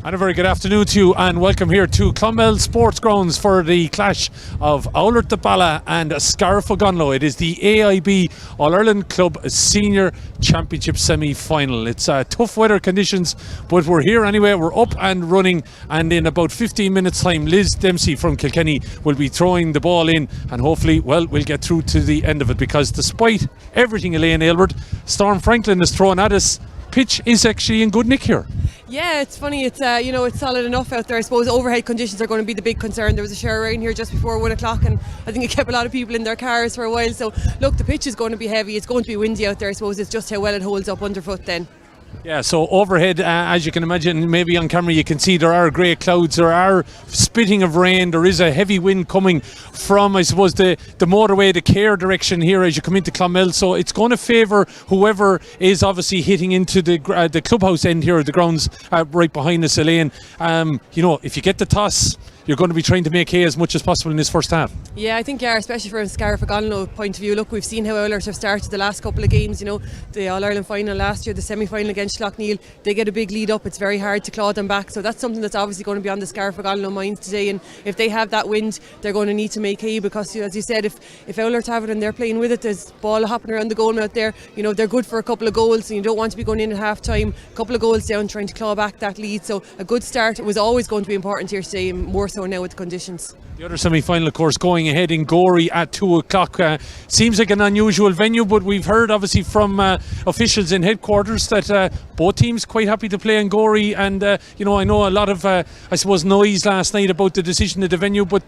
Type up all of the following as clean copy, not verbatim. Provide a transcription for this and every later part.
And a very good afternoon to you, and welcome here to Clonmel Sports Grounds for the clash of Oulart the Ballagh and Scariff Ogonolloe. It is the AIB All-Ireland Club Senior Championship semi-final. It's tough weather conditions, but we're here anyway. We're up and running, and in about 15 minutes time Liz Dempsey from Kilkenny will be throwing the ball in, and hopefully, well, we'll get through to the end of it, because despite everything, Elaine Aylward, Storm Franklin is throwing at us. Pitch is actually in good nick here. Yeah, it's funny. It's it's solid enough out there. I suppose overhead conditions are going to be the big concern. There was a shower rain here just before 1 o'clock, and I think it kept a lot of people in their cars for a while. So look, the pitch is going to be heavy. It's going to be windy out there. I suppose it's just how well it holds up underfoot then. Yeah, so overhead, as you can imagine, maybe on camera you can see there are grey clouds, there are spitting of rain, there is a heavy wind coming from, I suppose, the motorway, the Care direction here as you come into Clonmel. So it's going to favour whoever is obviously hitting into the clubhouse end here, the grounds right behind us, Elaine. If you get the toss, you're going to be trying to make hay as much as possible in this first half. Yeah, I think, especially from a Scariff Ogonolloe point of view. Look, we've seen how Oulart have started the last couple of games. The All-Ireland final last year, the semi-final against Schlockneil, they get a big lead up. It's very hard to claw them back. So that's something that's obviously going to be on the Scariff Ogonolloe minds today. And if they have that wind, they're going to need to make hay, because, as you said, if Oulart have it and they're playing with it, there's ball hopping around the goal out there. They're good for a couple of goals, and you don't want to be going in at half time, a couple of goals down, trying to claw back that lead. So a good start was always going to be important here today, more so now with the conditions. The other semi-final, of course, going ahead in Gorey at 2 o'clock. Seems like an unusual venue, but we've heard obviously from officials in headquarters that both teams quite happy to play in Gorey, and I know a lot of noise last night about the decision of the venue, but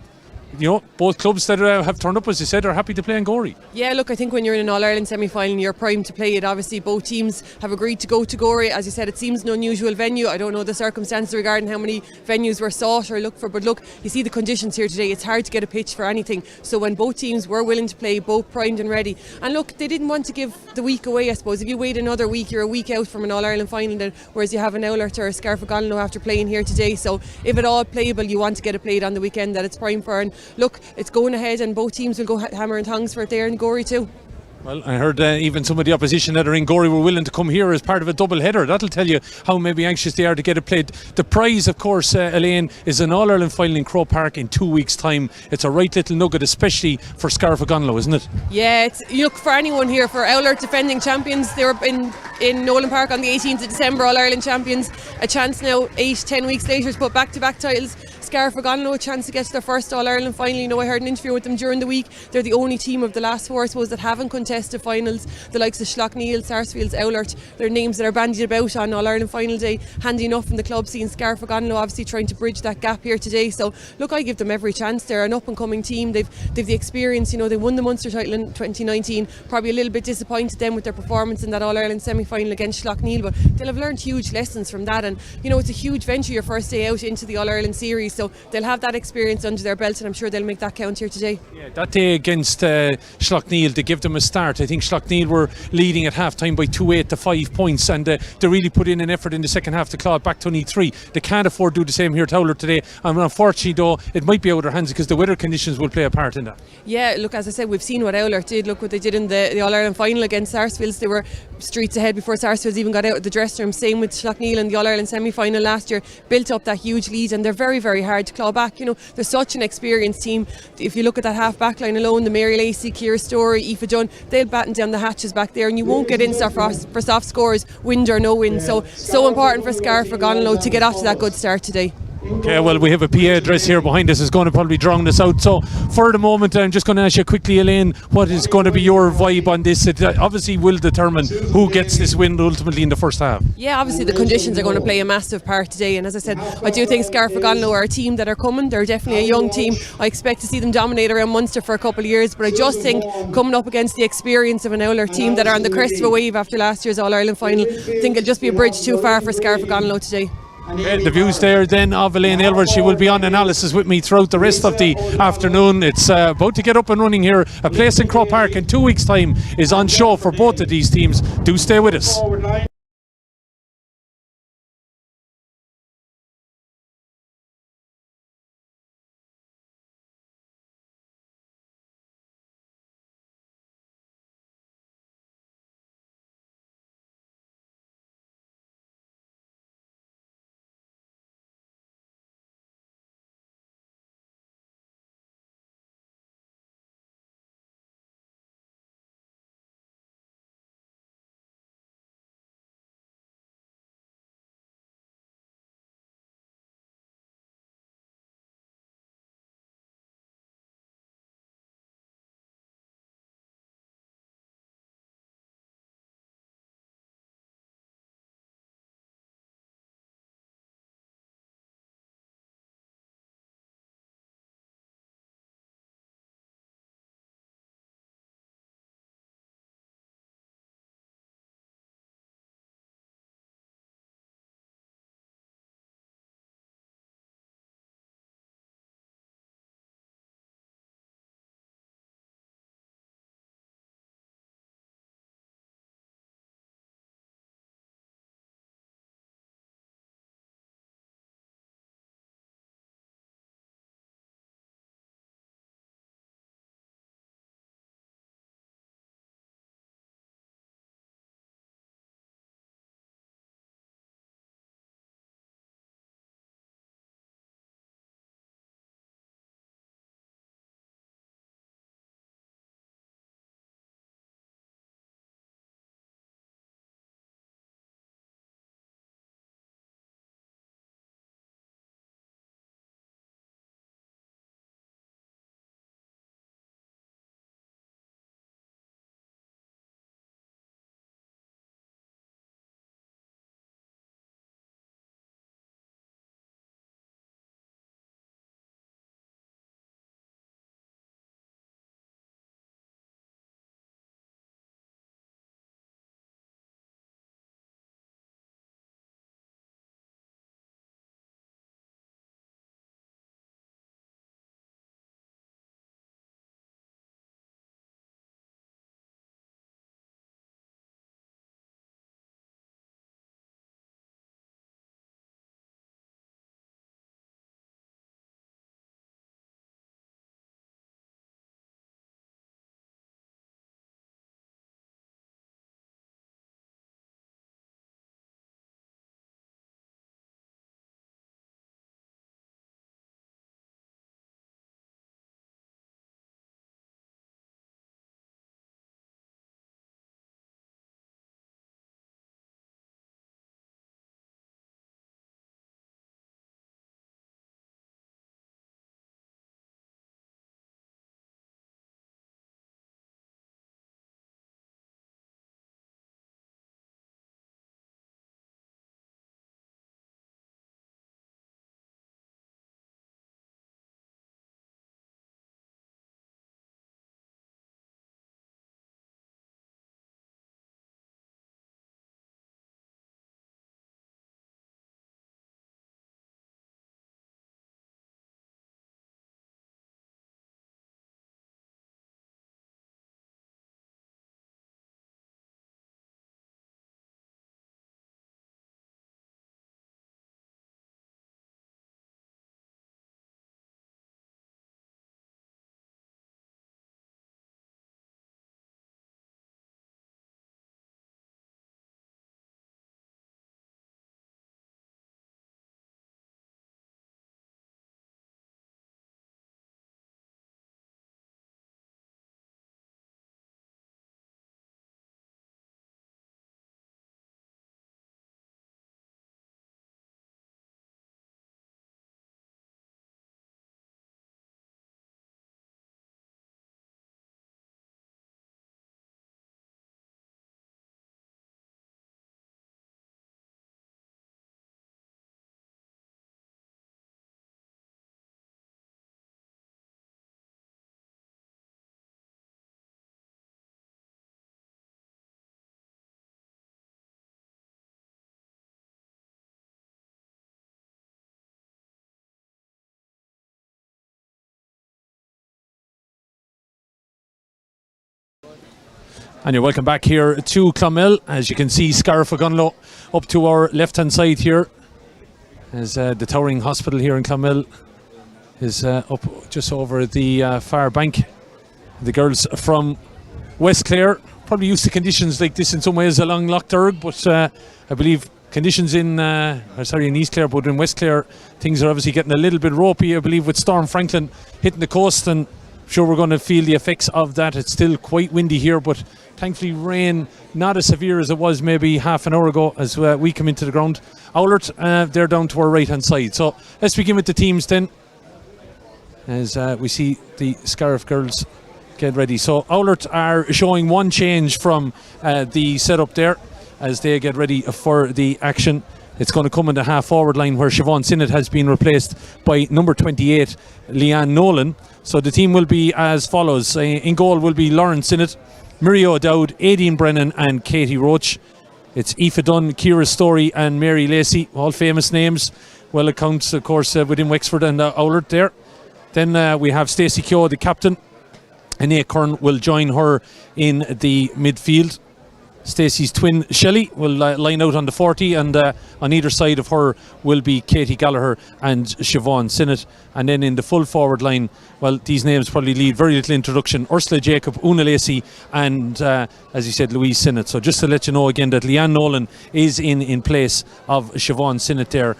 both clubs that have turned up, as you said, are happy to play in Gorey. Yeah, look, I think when you're in an All-Ireland semi-final, you're primed to play it. Obviously, both teams have agreed to go to Gorey. As you said, it seems an unusual venue. I don't know the circumstances regarding how many venues were sought or looked for, but look, you see the conditions here today. It's hard to get a pitch for anything. So when both teams were willing to play, both primed and ready. And look, they didn't want to give the week away, I suppose. If you wait another week, you're a week out from an All-Ireland final, then, whereas you have an Oulart or a Scariff Ogonolloe after playing here today. So if at all playable, you want to get it played on the weekend that it's primed for. And look, it's going ahead, and both teams will go hammer and tongs for it there in Gorey too. Well, I heard even some of the opposition that are in Gorey were willing to come here as part of a double header. That'll tell you how maybe anxious they are to get it played. The prize, of course, Elaine, is an All-Ireland final in Croke Park in 2 weeks' time. It's a right little nugget, especially for Scariff Ogonolloe, isn't it? Yeah, look, for anyone here, for Oulart defending champions, they were in Nolan Park on the 18th of December, All-Ireland champions. A chance now, 8-10 weeks later, to put back-to-back titles. Scariff Ogonolloe a chance to get to their first All-Ireland final. I heard an interview with them during the week. They're the only team of the last four, I suppose, that haven't contested finals. The likes of Schlockneil, Sarsfields, Oulart, they're names that are bandied about on All-Ireland final day. Handy enough in the club scene. Scariff Ogonolloe obviously trying to bridge that gap here today. So look, I give them every chance. They're an up-and-coming team. They've the experience. They won the Munster title in 2019. Probably a little bit disappointed them with their performance in that All-Ireland semi-final against Schlockneil, but they'll have learned huge lessons from that. And it's a huge venture, your first day out into the All-Ireland series. So they'll have that experience under their belt, and I'm sure they'll make that count here today. Yeah, that day against Schlockneil, they give them a start. I think Schlockneil were leading at half time by 2-8 to 5 points, and they really put in an effort in the second half to claw it back to only 3. They can't afford to do the same here to Oulart today, and unfortunately though, it might be out of their hands because the weather conditions will play a part in that. Yeah, look, as I said, we've seen what Oulart did. Look what they did in the All-Ireland final against Sarsfields. They were streets ahead before Sarsfields even got out of the dressing room. Same with Schlockneil in the All-Ireland semi-final last year. Built up that huge lead, and they're very, very hard to claw back. They're such an experienced team. If you look at that half-back line alone, the Mary Lacey, Ciara Story, Aoife Dunn, they'll batten down the hatches back there, and you won't get in for soft scores, wind or no wind. So important for Scariff Ogonolloe to get off to that good start today. Okay, well, we have a PA address here behind us. Is going to probably drown us out. So for the moment, I'm just going to ask you quickly, Elaine, what is going to be your vibe on this? It obviously will determine who gets this win ultimately in the first half. Yeah, obviously the conditions are going to play a massive part today, and as I said, I do think Scariff Ogonolloe are a team that are coming. They're definitely a young team. I expect to see them dominate around Munster for a couple of years, but I just think coming up against the experience of an Oulart team that are on the crest of a wave after last year's All-Ireland final, I think it'll just be a bridge too far for Scariff Ogonolloe today. Okay, the views there then of Elaine Aylward. She will be on analysis with me throughout the rest of the afternoon. It's about to get up and running here. A place in Croke Park in 2 weeks' time is on show for both of these teams. Do stay with us. And you're welcome back here to Clonmel. As you can see, Scariff Ogonolloe up to our left-hand side here, as the Towering Hospital here in Clonmel is up just over the far bank. The girls from West Clare probably used to conditions like this in some ways along Lough Derg, but I believe conditions in East Clare, but in West Clare things are obviously getting a little bit ropey, I believe, with Storm Franklin hitting the coast, and I'm sure we're going to feel the effects of that. It's still quite windy here, but thankfully rain not as severe as it was maybe half an hour ago as we come into the ground. Oulart, they're down to our right hand side. So let's begin with the teams then, as we see the Scariff girls get ready. So Oulart are showing one change from the setup there as they get ready for the action. It's going to come in the half forward line where Siobhan Sinnott has been replaced by number 28 Leanne Nolan. So the team will be as follows. In goal will be Lauren Sinnott, Mary O'Dowd, Aideen Brennan and Katie Roach. It's Aoife Dunn, Ciara Story and Mary Lacey, all famous names, well accounts of course within Wexford and Oulart there. Then we have Stacey Keogh, the captain, and Acorn will join her in the midfield. Stacey's twin Shelley will line out on the 40, and on either side of her will be Katie Gallagher and Siobhan Sinnott. And then in the full forward line, well, these names probably need very little introduction: Ursula Jacob, Una Lacey and as you said, Louise Sinnott. So just to let you know again that Leanne Nolan is in place of Siobhan Sinnott there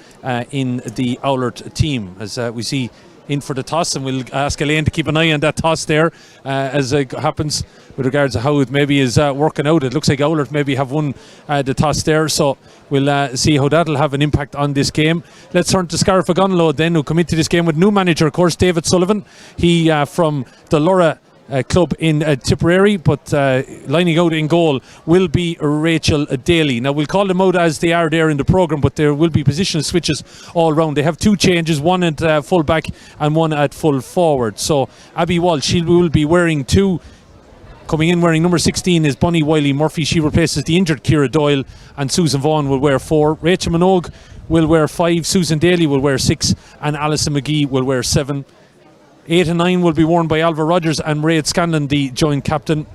in the Oulart team, as we see in for the toss, and we'll ask Elaine to keep an eye on that toss there as it happens with regards to how it maybe is working out. It looks like Oulart maybe have won the toss there, so we'll see how that'll have an impact on this game. Let's turn to Scariff Ogonolloe then, who come into this game with new manager, of course, David Sullivan. He from the Lura club in Tipperary, but lining out in goal will be Rachel Daly. Now we'll call them out as they are there in the programme, but there will be positional switches all round. They have two changes, one at full back and one at full forward. So Abby Walsh, she will be wearing two. Coming in wearing number 16 is Bonnie Wiley Murphy. She replaces the injured Ciara Doyle, and Susan Vaughan will wear 4. Rachel Minogue will wear 5. Susan Daly will wear 6, and Alison McGee will wear 7. 8 and 9 will be worn by Alva Rogers and Mairead Scanlon, the joint captain.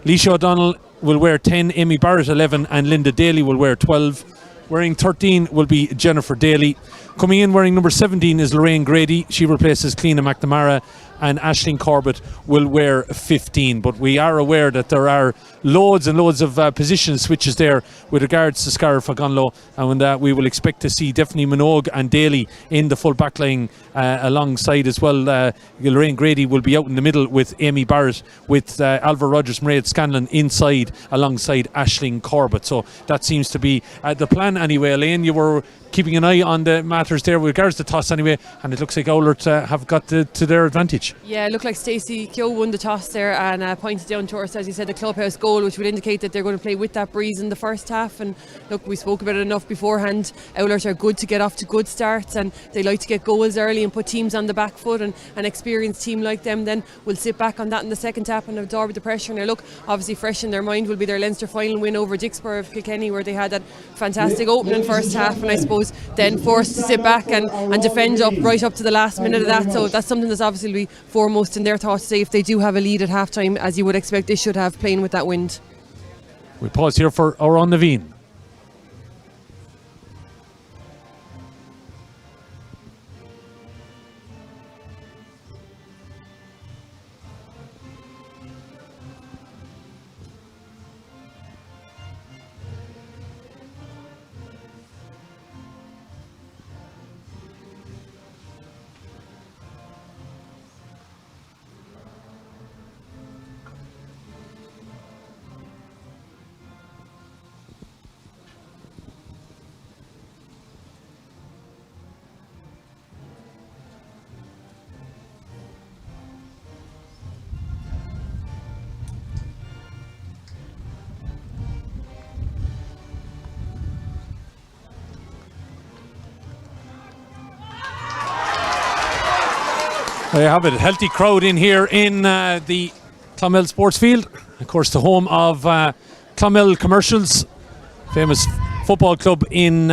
Leisha O'Donnell will wear 10, Amy Barrett 11, and Linda Daly will wear 12. Wearing 13 will be Jennifer Daly. Coming in wearing number 17 is Lorraine Grady. She replaces Cleena McNamara, and Aisling Corbett will wear 15. But we are aware that there are loads and loads of position switches there with regards to Scariff Ogonolloe, and we will expect to see definitely Minogue and Daly in the full back line alongside as well. Lorraine Grady will be out in the middle with Amy Barrett, with Alva Rogers, Mairead Scanlon inside alongside Aisling Corbett. So that seems to be the plan anyway. Elaine, you were keeping an eye on the matters there with regards to toss anyway, and it looks like Oulart have got to their advantage. Yeah, it looked like Stacey Keogh won the toss there and pointed down towards, as you said, the clubhouse goal, which would indicate that they're going to play with that breeze in the first half. And look, we spoke about it enough beforehand. Oulart are good to get off to good starts, and they like to get goals early and put teams on the back foot, and an experienced team like them then will sit back on that in the second half and absorb the pressure. Now look, obviously fresh in their mind will be their Leinster final win over Dixborough of Kilkenny, where they had that fantastic opening first half, and I suppose then forced to sit back and defend up right up to the last minute of that. So that's something that's obviously be foremost in their thoughts today if they do have a lead at half time, as you would expect they should have, playing with that wind. We pause here for Oran Naveen. There you have it, healthy crowd in here in the Clonmel Sports Field. Of course, the home of Clonmel Commercials, famous football club in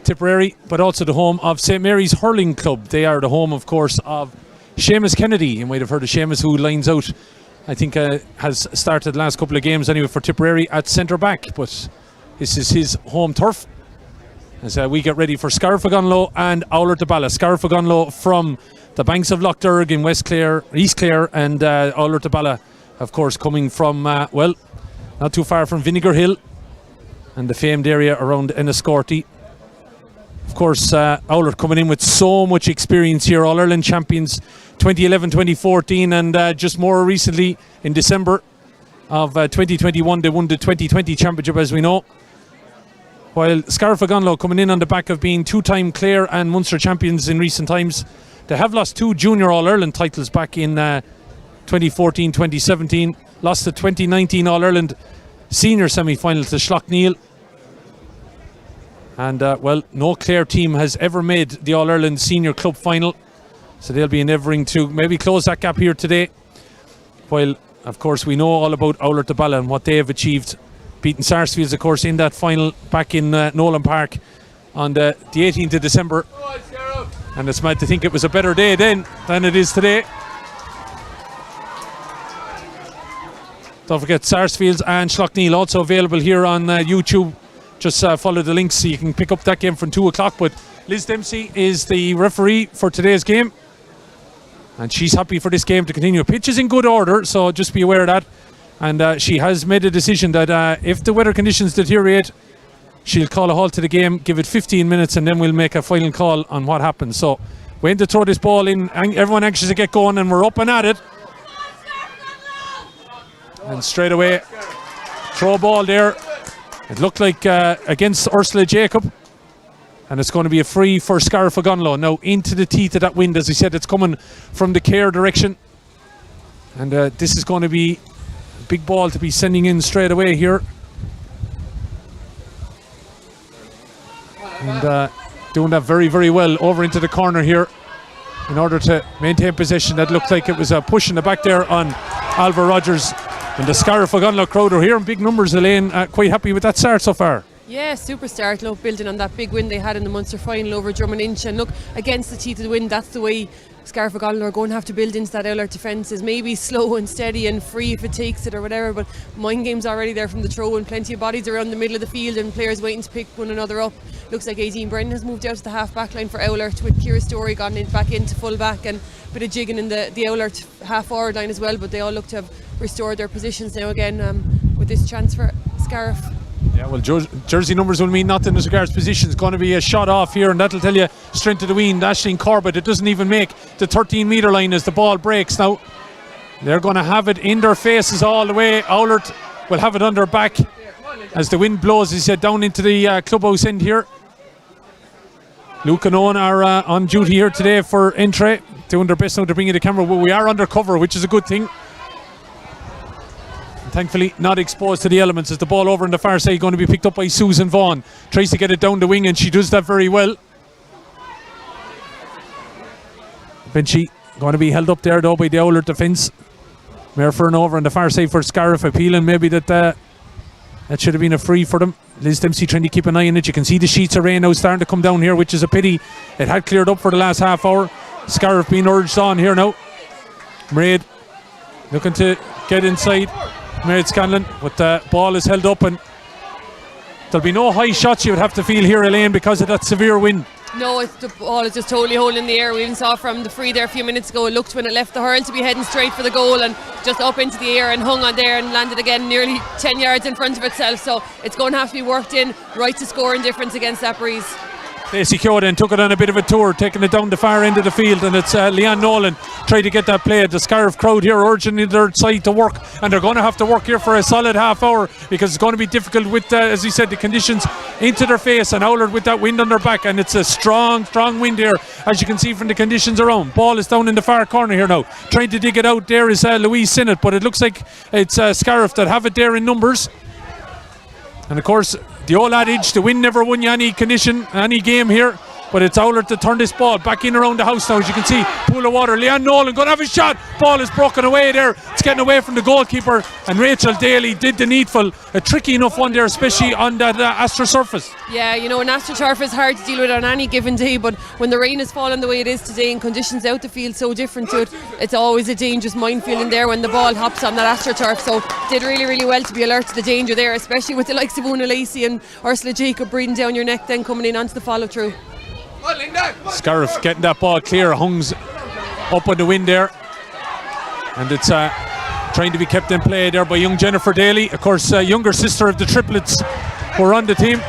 Tipperary, but also the home of St Mary's Hurling Club. They are the home, of course, of Seamus Kennedy. You might have heard of Seamus, who lines out I think has started the last couple of games anyway for Tipperary at centre back, but this is his home turf as we get ready for Scariff Ogonolloe and Oulart the Ballagh. Scariff Ogonolloe from the banks of Lough Derg in East Clare, and Oulart the Ballagh, of course, coming from well, not too far from Vinegar Hill and the famed area around Enniscorthy. Of course, Oulart coming in with so much experience here, All-Ireland champions 2011, 2014, and just more recently in December of 2021 they won the 2020 championship, as we know. While Scariff Ogonolloe coming in on the back of being two-time Clare and Munster champions in recent times. They have lost 2 junior All-Ireland titles back in 2014, 2017. Lost the 2019 All-Ireland senior semi-final to Schlockneil. And well, no Clare team has ever made the All-Ireland senior club final, so they'll be endeavouring to maybe close that gap here today. While of course we know all about Oulart the Ballagh and what they have achieved, beating Sarsfields of course in that final back in Nolan Park on the 18th of December. And it's mad to think it was a better day then than it is today. Don't forget Sarsfields and Schlockneil also available here on YouTube. Just follow the links so you can pick up that game from 2 o'clock. But Liz Dempsey is the referee for today's game, and she's happy for this game to continue. Pitch is in good order, so just be aware of that. And she has made a decision that if the weather conditions deteriorate, she'll call a halt to the game, give it 15 minutes, and then we'll make a final call on what happens. So waiting to throw this ball in, everyone anxious to get going, and we're up and at it. And straight away, throw ball there. It looked like against Ursula Jacob, and it's going to be a free for Scariff Ogonolloe. Now into the teeth of that wind, as I said, it's coming from the Care direction, and this is going to be a big ball to be sending in straight away here. And doing that very, very well over into the corner here in order to maintain possession. That looked like it was a push in the back there on Alva Rogers. And the Scariff Ogonolloe crowd are here in big numbers, Elaine. Quite happy with that start so far. Yeah, super start, look, building on that big win they had in the Munster final over Drummond-Inch. And look, against the teeth of the wind, that's the way Scariff Ogonolloe are going to have to build into that Oulart defence. Is maybe slow and steady and free if it takes it or whatever, but mind game's already there from the throw, and plenty of bodies around the middle of the field and players waiting to pick one another up. Looks like Aideen Brennan has moved out to the half back line for Oulart, with Ciara Story gone back into full back, and a bit of jigging in the Oulart half forward line as well. But they all look to have restored their positions now again with this chance for Scariff. Yeah, well, jersey numbers will mean nothing as regards position. It's going to be a shot off here, and that'll tell you strength of the wind. Aisling Corbett, it doesn't even make the 13-metre line as the ball breaks. Now they're going to have it in their faces all the way. Oulart will have it on their back as the wind blows, as he said, down into the clubhouse end here. Luke and Owen are on duty here today for entry, doing their best now to bring in the camera. But we are under cover, which is a good thing. Thankfully not exposed to the elements, as the ball over on the far side going to be picked up by Susan Vaughan. Tries to get it down the wing, and she does that very well. Vinci going to be held up there though by the Oulart defence. Merfern over on the far side for Scariff, appealing maybe that that should have been a free for them. Liz Dempsey trying to keep an eye on it. You can see the sheets of rain now starting to come down here, which is a pity. It had cleared up for the last half hour. Scariff being urged on here now. Mairead looking to get inside. Mairead Scanlon, but the ball is held up, and there'll be no high shots, you would have to feel here, Elaine, because of that severe wind. No, the ball is just totally holding in the air. We even saw from the free there a few minutes ago, it looked when it left the hurl to be heading straight for the goal, and just up into the air and hung on there and landed again nearly 10 yards in front of itself. So it's going to have to be worked in right to score in difference against that breeze. Stacey Keogh then took it on a bit of a tour, taking it down the far end of the field, and it's Leanne Nolan trying to get that play. The Scariff crowd here urging their side to work, and they're going to have to work here for a solid half hour, because it's going to be difficult with, as he said, the conditions into their face, and Oulart with that wind on their back, and it's a strong wind here, as you can see from the conditions around. Ball is down in the far corner here now. Trying to dig it out there is Louise Sinnott, but it looks like it's Scariff that have it there in numbers. And of course, the old adage, the wind never won you any condition, any game here. but it's Oulart to turn this ball back in around the house now. As you can see, pool of water. Leanne Nolan going to have a shot. Ball is broken away there. It's getting away from the goalkeeper, and Rachel Daly did the needful. A tricky enough one there, especially on that Astra surface. Yeah, you know, an Astra turf is hard to deal with on any given day, but when the rain is falling the way it is today and conditions out the field so different to it, it's always a dangerous minefield in there when the ball hops on that Astra turf. So did really, really well to be alert to the danger there, especially with the likes of Una Lacey and Ursula Jacob breathing down your neck, then coming in onto the follow through. Scariff getting that ball clear, hungs up on the wind there, and it's trying to be kept in play there by young Jennifer Daly, of course, younger sister of the triplets who are on the team.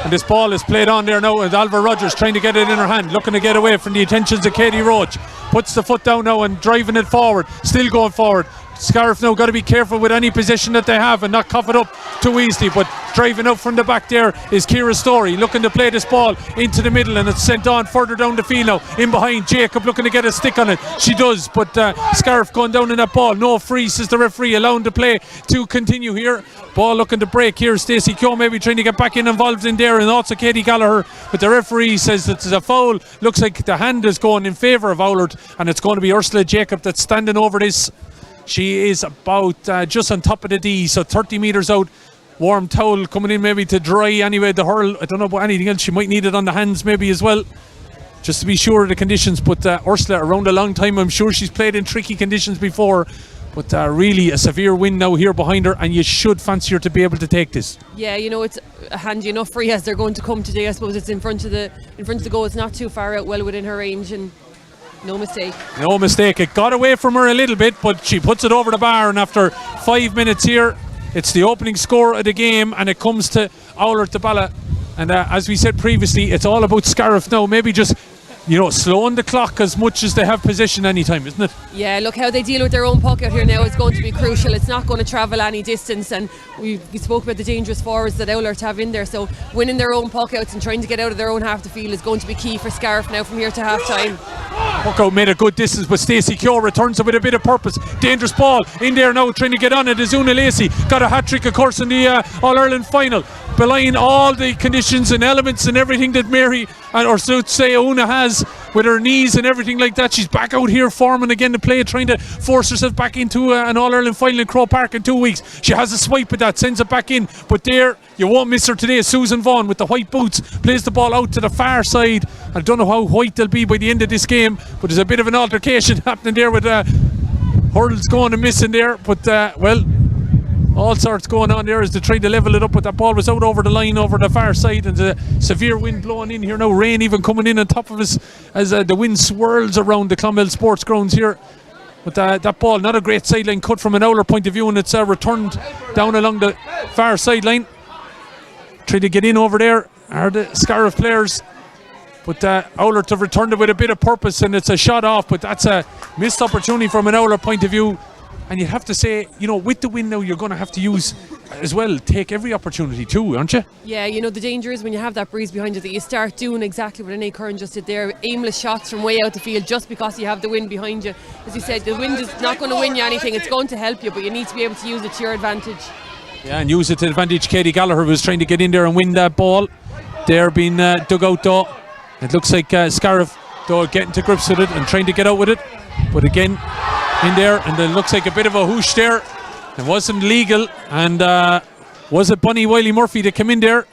And this ball is played on there now, and Alva Rogers trying to get it in her hand, looking to get away from the attentions of Katie Roach. Puts the foot down now and driving it forward, still going forward. Scariff now got to be careful with any possession that they have and not cough it up too easily, but driving out from the back there is Ciara Story, looking to play this ball into the middle, and it's sent on further down the field now, in behind Jacob, looking to get a stick on it. She does, but Scariff going down in that ball. No free, says the referee, allowing the play to continue here. Ball looking to break here. Stacey Keogh maybe trying to get back involved in there, and also Katie Gallagher, but the referee says it's a foul. Looks like the hand is going in favour of Oulart, and it's going to be Ursula Jacob that's standing over this. She is about just on top of the D, so 30 metres out. Warm towel coming in maybe to dry anyway the hurl. I don't know about anything else. She might need it on the hands maybe as well, just to be sure of the conditions. But Ursula, around a long time, I'm sure she's played in tricky conditions before. But really a severe wind now here behind her, and you should fancy her to be able to take this. Yeah, you know, it's a handy enough free as they're going to come today. I suppose it's in front of the goal. It's not too far out, well within her range, and no mistake. No mistake. It got away from her a little bit, but she puts it over the bar, and after 5 minutes here, it's the opening score of the game, and it comes to Oulart the Ballagh. And as we said previously, it's all about Scariff now. Maybe just, you know, slowing the clock as much as they have possession anytime, isn't it? Yeah, look how they deal with their own puck out here now is going to be crucial. It's not going to travel any distance, and we spoke about the dangerous forwards that Oulart have in there, so winning their own puck outs and trying to get out of their own half the field is going to be key for Scariff now from here to half time. Puck out made a good distance, but Stacey Keogh returns it with a bit of purpose. Dangerous ball in there now, trying to get on it is Una Lacey. Got a hat-trick of course in the All-Ireland final, belying all the conditions and elements and everything that Mary, or so to say Una, has with her knees and everything like that. She's back out here forming again to play, trying to force herself back into an All-Ireland final in Croke Park in 2 weeks. She has a swipe at that, sends it back in, but there, you won't miss her today. Susan Vaughan with the white boots plays the ball out to the far side. I don't know how white they'll be by the end of this game, but there's a bit of an altercation happening there with hurls going and missing there, but well, all sorts going on there as they try to level it up, but that ball was out over the line over the far side, and the severe wind blowing in here now, rain even coming in on top of us as the wind swirls around the Clonmel Sports Grounds here. But that ball, not a great sideline cut from an Oulart point of view, and it's returned down along the far sideline. Trying to get in over there are the Scariff players, but Oulart have returned it with a bit of purpose, and it's a shot off, but that's a missed opportunity from an Oulart point of view. And you'd have to say, you know, with the wind now, you're going to have to use as well, take every opportunity too, aren't you? Yeah, you know, the danger is when you have that breeze behind you that you start doing exactly what Anae Curran just did there, aimless shots from way out the field just because you have the wind behind you. As you said, the wind is not going to win you anything, it's going to help you, but you need to be able to use it to your advantage. Yeah, and use it to advantage. Katie Gallagher was trying to get in there and win that ball. They're being dug out though. It looks like Scariff though getting to grips with it and trying to get out with it, but again in there, and it looks like a bit of a whoosh there. It wasn't legal, and was it Bunny Wiley Murphy that came in there?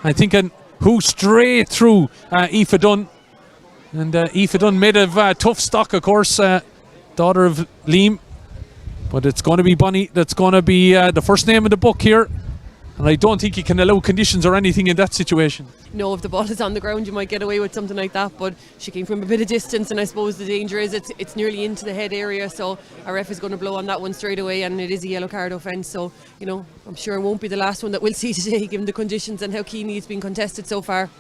I think a whoosh straight through Aoife Dunn, and Aoife Dunn made of tough stock, of course, daughter of Liam, but it's going to be Bunny that's going to be the first name in the book here. And I don't think you can allow conditions or anything in that situation. No, if the ball is on the ground you might get away with something like that, but she came from a bit of distance, and I suppose the danger is it's nearly into the head area, so our ref is going to blow on that one straight away, and it is a yellow card offence, so you know, I'm sure it won't be the last one that we'll see today given the conditions and how keenly it's been contested so far.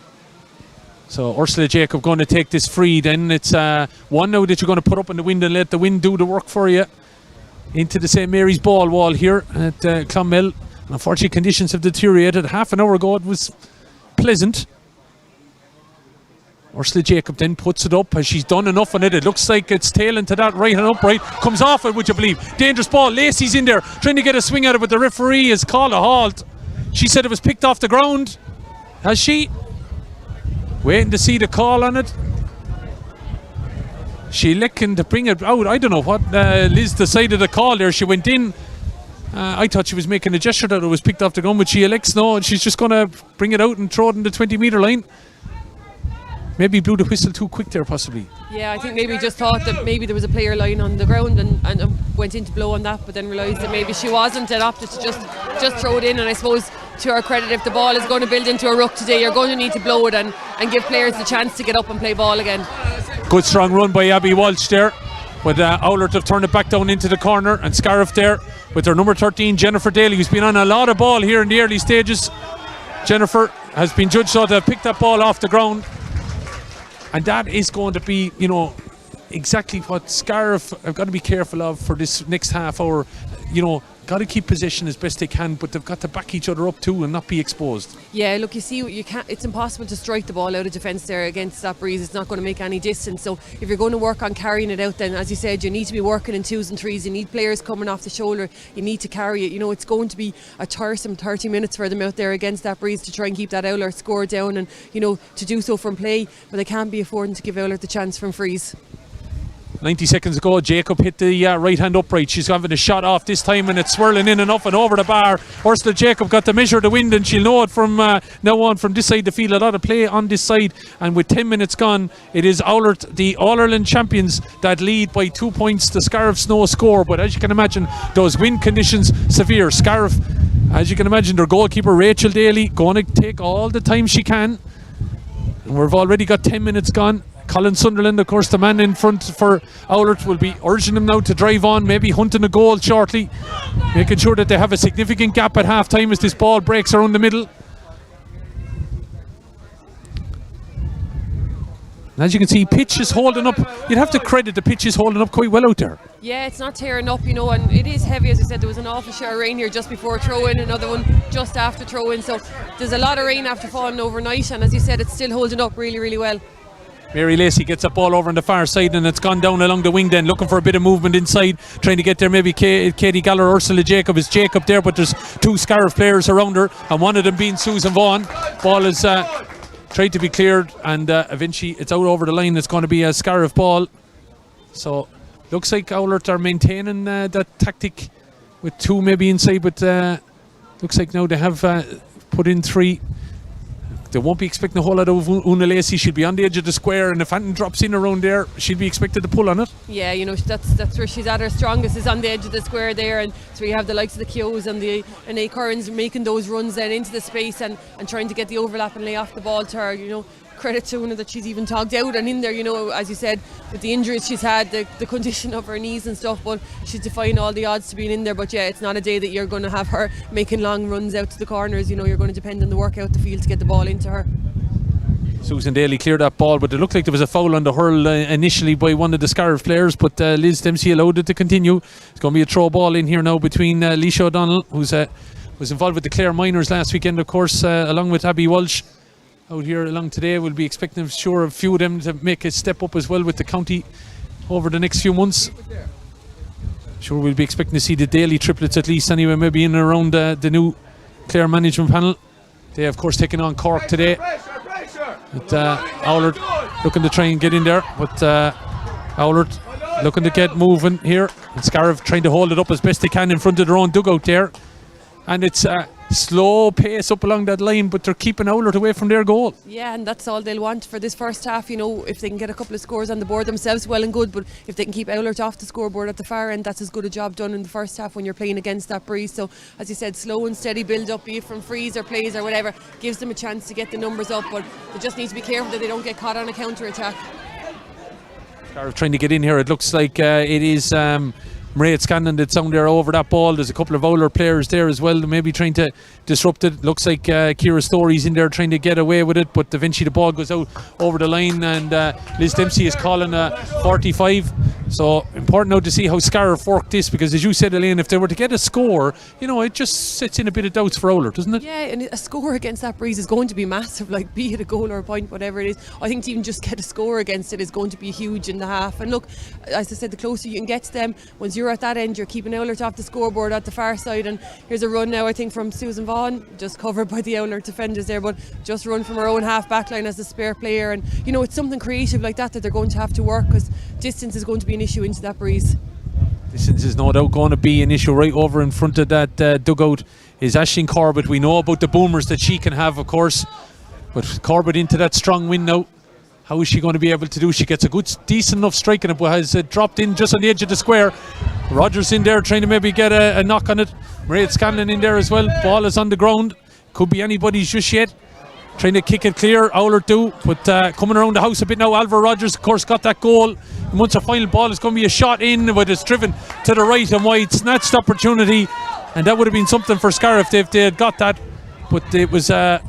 So Ursula Jacob going to take this free then. It's one now that you're going to put up in the wind and let the wind do the work for you into the St Mary's ball wall here at Clonmel. Unfortunately, conditions have deteriorated. Half an hour ago it was pleasant. Ursula Jacob then puts it up as she's done enough on it. It looks like it's tailing to that right and upright. Comes off it, would you believe? Dangerous ball. Lacey's in there trying to get a swing at it, but the referee has called a halt. She said it was picked off the ground. Has she? Waiting to see the call on it. She looking to bring it out. I don't know what Liz decided to call there. She went in. I thought she was making a gesture that it was picked off the gun, but she elects no, and she's just going to bring it out and throw it in the 20-metre line. Maybe blew the whistle too quick there, possibly. Yeah, I think maybe just thought that maybe there was a player lying on the ground and went in to blow on that, but then realised that maybe she wasn't and opted to just throw it in. And I suppose, to her credit, if the ball is going to build into a ruck today, you're going to need to blow it and give players the chance to get up and play ball again. Good strong run by Abby Walsh there. But Oulart have turned it back down into the corner, and Scariff there with their number 13, Jennifer Daly, who's been on a lot of ball here in the early stages. Jennifer has been judged so to have picked that ball off the ground. And that is going to be, you know, exactly what Scariff have got to be careful of for this next half hour. You know, got to keep possession as best they can, but they've got to back each other up too and not be exposed. Yeah, look, you see, you can't. It's impossible to strike the ball out of defence there against that breeze. It's not going to make any distance. So if you're going to work on carrying it out, then as you said, you need to be working in 2s and 3s. You need players coming off the shoulder. You need to carry it. You know, it's going to be a tiresome 30 minutes for them out there against that breeze to try and keep that Oulart score down, and you know, to do so from play. But they can't be affording to give Oulart the chance from frees. 90 seconds ago, Jacob hit the right hand upright. She's having a shot off this time, and it's swirling in and up and over the bar. Ursula Jacob got to measure the wind, and she'll know it from now on from this side of the field. A lot of play on this side, and with 10 minutes gone, it is Oulart, the All-Ireland champions, that lead by 2 points to Scariff's no score. But as you can imagine, those wind conditions severe. Scariff, as you can imagine, their goalkeeper Rachel Daly going to take all the time she can, and we've already got 10 minutes gone. Colin Sunderland, of course, the man in front for Oulart, will be urging them now to drive on, maybe hunting a goal shortly, making sure that they have a significant gap at half time as this ball breaks around the middle. And as you can see, pitch is holding up. You'd have to credit the pitch is holding up quite well out there. Yeah, it's not tearing up, you know, and it is heavy. As I said, there was an awful shower of rain here just before throw-in, another one just after throw-in, so there's a lot of rain after falling overnight, and as you said, it's still holding up really, really well. Mary Lacey gets that ball over on the far side, and it's gone down along the wing then, looking for a bit of movement inside, trying to get there. Maybe Katie Galler, Ursula Jacob. Is Jacob there, but there's two Scariff players around her, and one of them being Susan Vaughan. Ball is tried to be cleared, and eventually it's out over the line. It's going to be a Scariff ball. So looks like Oulart are maintaining that tactic with two maybe inside, but looks like now they have put in three. They won't be expecting a whole lot of Una Lacey. She'll be on the edge of the square, and if Anton drops in around there, she'll be expected to pull on it. Yeah, you know, that's where she's at her strongest, is on the edge of the square there, and so you have the likes of the Keoghs and the Currans making those runs then into the space and trying to get the overlap and lay off the ball to her. You know, credit to Una that she's even togged out and in there, you know, as you said, with the injuries she's had, the condition of her knees and stuff, but she's defying all the odds to being in there. But yeah, it's not a day that you're going to have her making long runs out to the corners. You know, you're going to depend on the work out the field to get the ball into her. Susan Daly cleared that ball, but it looked like there was a foul on the hurl initially by one of the Scariff players, but Liz Dempsey allowed it to continue. It's going to be a throw ball in here now between Leisha O'Donnell, who's was involved with the Clare Minors last weekend, of course, along with Abby Walsh. Out here along today, we'll be expecting, I'm sure, a few of them to make a step up as well with the county over the next few months. Sure, we'll be expecting to see the Daly triplets at least anyway, maybe in and around the new Clare management panel. They of course taking on Cork today. But Oulart looking to try and get in there, but Oulart looking to get moving here, and Scariff trying to hold it up as best they can in front of their own dugout there. And it's slow pace up along that line, but they're keeping Oulart away from their goal. Yeah, and that's all they'll want for this first half. You know, if they can get a couple of scores on the board themselves, well and good, but if they can keep Oulart off the scoreboard at the far end, that's as good a job done in the first half when you're playing against that breeze. So as you said, slow and steady build up, be it from frees or plays or whatever, gives them a chance to get the numbers up, but they just need to be careful that they don't get caught on a counter attack. Scariff trying to get in here. It looks like it is Mairead Scanlon that's down there over that ball. There's a couple of Oulart players there as well, maybe trying to disrupt it. Looks like Ciara Story's in there trying to get away with it, but eventually the ball goes out over the line, and Liz Dempsey is calling a 45. So important now to see how Scariff work this, because as you said, Elaine, if they were to get a score, it just sets in a bit of doubts for Oulart, doesn't it? Yeah, and a score against that breeze is going to be massive, like be it a goal or a point, whatever it is. I think to even just get a score against it is going to be huge in the half. And look, as I said, the closer you can get to them, once you're at that end, you're keeping Oulart off the scoreboard at the far side. And here's a run now, I think, from Susan Vaughan, just covered by the Oulart defenders there, but just run from her own half back line as a spare player. And it's something creative like that they're going to have to work, because distance is going to be an issue into that breeze. Distance is no doubt going to be an issue. Right over in front of that dugout is Aisling Corbett. We know about the boomers that she can have, of course, but Corbett into that strong wind now. How is she going to be able to do? She gets a good, decent enough strike, and it has dropped in just on the edge of the square. Rogers in there trying to maybe get a knock on it. Mairead Scanlon in there as well. Ball is on the ground. Could be anybody's just yet. Trying to kick it clear, Oulart do, but coming around the house a bit now. Alva Rogers, of course, got that goal. And once a final ball, it's going to be a shot in, but it's driven to the right and wide. Snatched opportunity, and that would have been something for Scariff if they had got that. But it was, I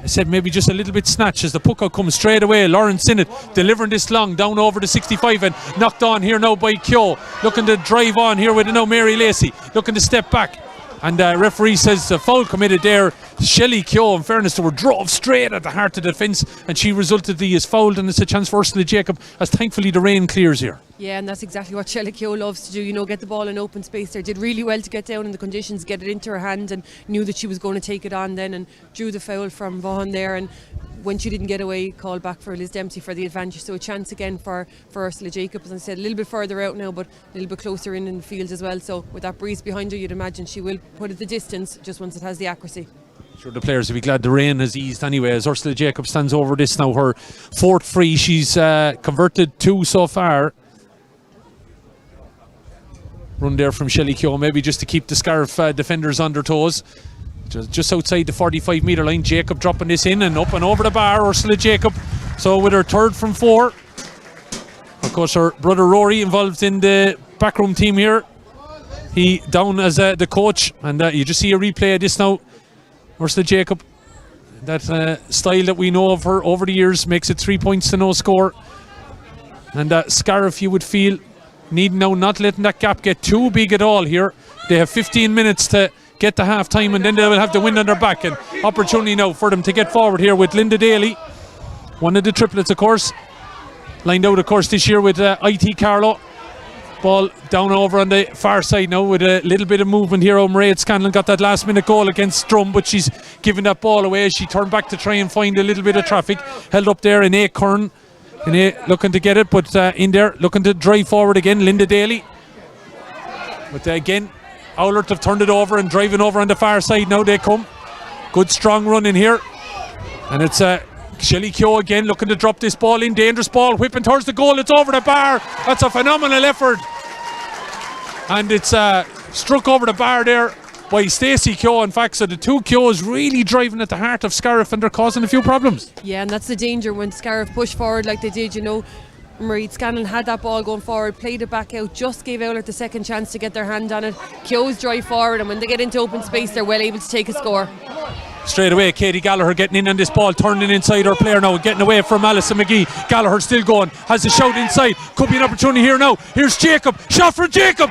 said, maybe just a little bit snatched as the puck out comes straight away. Lauren Sinnott delivering this long down over the 65 and knocked on here now by Keogh. Looking to drive on here with now Mary Lacey. Looking to step back. And referee says a foul committed there. Shelley Keogh, in fairness to her, drove straight at the heart of the defence, and she resultantly is fouled, and it's a chance for Ursula Jacob as thankfully the rain clears here. Yeah, and that's exactly what Shelley Keogh loves to do, get the ball in open space there. Did really well to get down in the conditions, get it into her hand, and knew that she was going to take it on then, and drew the foul from Vaughan there. And when she didn't get away, called back for Liz Dempsey for the advantage. So a chance again for Ursula Jacob, as I said, a little bit further out now, but a little bit closer in the field as well. So with that breeze behind her, you'd imagine she will put it the distance just once it has the accuracy. Sure, the players will be glad the rain has eased anyway, as Ursula Jacob stands over this now, her fourth free. She's converted 2 so far. Run there from Shelley Keogh, maybe just to keep the Scariff defenders on their toes. Just outside the 45 metre line. Jacob dropping this in and up and over the bar. Ursula Jacob, so with her third from 4. Of course, her brother Rory involved in the backroom team here. He down as the coach, and you just see a replay of this now. Ursula Jacob, that style that we know of her over the years, makes it 3 points to no score. And Scariff, you would feel, need now not letting that gap get too big at all here. They have 15 minutes to get to half time, and then they will have the wind on their back, and opportunity now for them to get forward here with Linda Daly, one of the triplets, of course, lined out of course this year with IT Carlow. Ball down over on the far side now with a little bit of movement here. Mairead Scanlon got that last minute goal against Drum, but she's giving that ball away as she turned back to try and find a little bit of traffic. Held up there in A. Kern, looking to get it, but in there looking to drive forward again, Linda Daly. But again, Oulart have turned it over and driving over on the far side now. They come. Good strong run in here. And it's Shelley Keogh again looking to drop this ball in. Dangerous ball, whipping towards the goal. It's over the bar. That's a phenomenal effort. And it's struck over the bar there by Stacey Keogh, in fact. So the two Keoghs really driving at the heart of Scariff, and they're causing a few problems. Yeah, and that's the danger when Scariff push forward like they did, Mairead Scanlon had that ball going forward, played it back out, just gave Oulart the second chance to get their hand on it. Keoghs drive forward, and when they get into open space, they're well able to take a score. Straight away, Katie Gallagher getting in on this ball, turning inside her player now, getting away from Alison McGee. Gallagher still going, has a shout inside, could be an opportunity here now. Here's Jacob, shot for Jacob!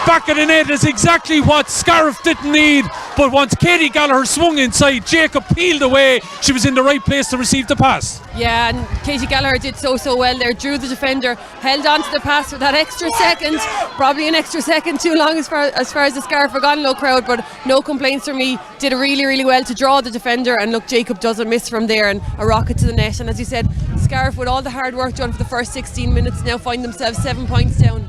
Back of the net is exactly what Scariff didn't need, but once Katie Gallagher swung inside, Jacob peeled away. She was in the right place to receive the pass. Yeah, and Katie Gallagher did so well there, drew the defender, held on to the pass for that extra second, probably an extra second too long as far as the Scariff Ogonolloe crowd, but no complaints from me. Did it really well to draw the defender, and look, Jacob doesn't miss from there, and a rocket to the net. And as you said, Scariff, with all the hard work done for the first 16 minutes, now find themselves 7 points down.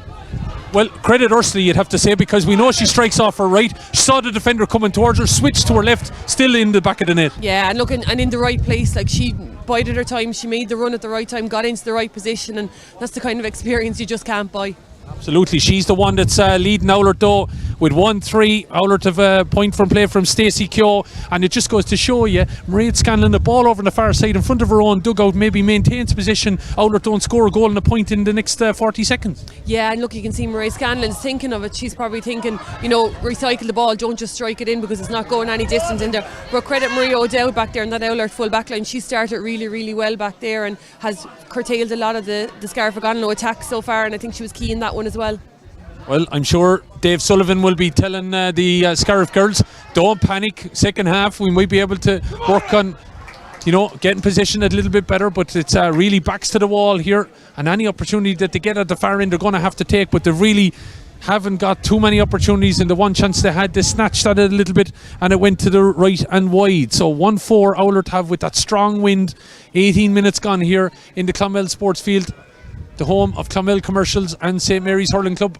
Well, credit Ursula, you'd have to say, because we know she strikes off her right. She saw the defender coming towards her, switched to her left, still in the back of the net. Yeah, and looking and in the right place. Like, she bided her time, she made the run at the right time, got into the right position, and that's the kind of experience you just can't buy. Absolutely, she's the one that's leading Oulart though with 1-3. Oulart have a point from play from Stacey Keogh, and it just goes to show you Mairead Scanlon, the ball over on the far side in front of her own dugout, maybe maintains position. Oulart don't score a goal and a point in the next 40 seconds. Yeah, and look, you can see Mairead Scanlon's thinking of it. She's probably thinking, recycle the ball, don't just strike it in because it's not going any distance in there. But credit Marie O'Dowd back there in that Oulart full back line. She started really, really well back there and has curtailed a lot of the Scariff Ogonolloe attacks so far, and I think she was key in that one as well. Well, I'm sure Dave Sullivan will be telling the Scariff girls, don't panic, second half we might be able to work on getting position a little bit better, but it's really backs to the wall here, and any opportunity that they get at the far end they're going to have to take, but they really haven't got too many opportunities, and the one chance they had they snatched at it a little bit and it went to the right and wide. So 1-4 Oulart have with that strong wind. 18 minutes gone here in the Clonmel Sports Field, the home of Clonmel Commercials and St Mary's Hurling Club.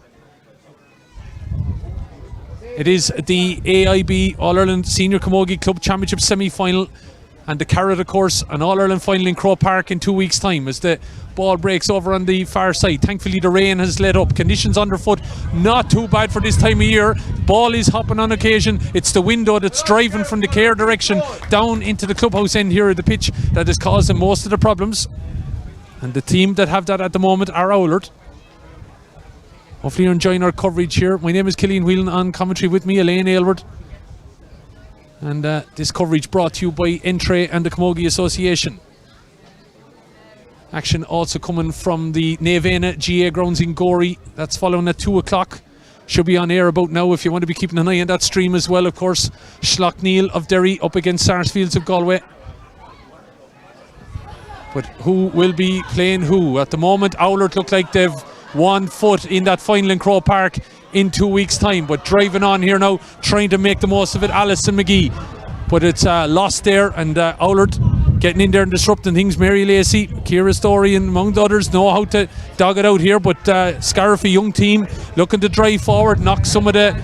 It is the AIB All-Ireland Senior Camogie Club Championship semi-final, and the Carrot, of course, an All-Ireland final in Croke Park in 2 weeks' time as the ball breaks over on the far side. Thankfully, the rain has let up. Conditions underfoot, not too bad for this time of year. Ball is hopping on occasion. It's the window that's driving from the Care direction down into the clubhouse end here of the pitch that is causing most of the problems. And the team that have that at the moment are Oulart. Hopefully you're enjoying our coverage here. My name is Killian Whelan, on commentary with me, Elaine Aylward. And this coverage brought to you by Entray and the Camogie Association. Action also coming from the Nevena GA grounds in Gorey. That's following at 2 o'clock. Should be on air about now if you want to be keeping an eye on that stream as well, of course. Schlockneal of Derry up against Sarsfields of Galway. But who will be playing who? At the moment, Oulart look like they've 1 foot in that final in Croke Park in 2 weeks' time, but driving on here now, trying to make the most of it. Alison McGee, but it's lost there, and Oulart getting in there and disrupting things. Mary Lacey, Ciara Story, and among others know how to dog it out here, but Scariff, a young team, looking to drive forward, knock some of the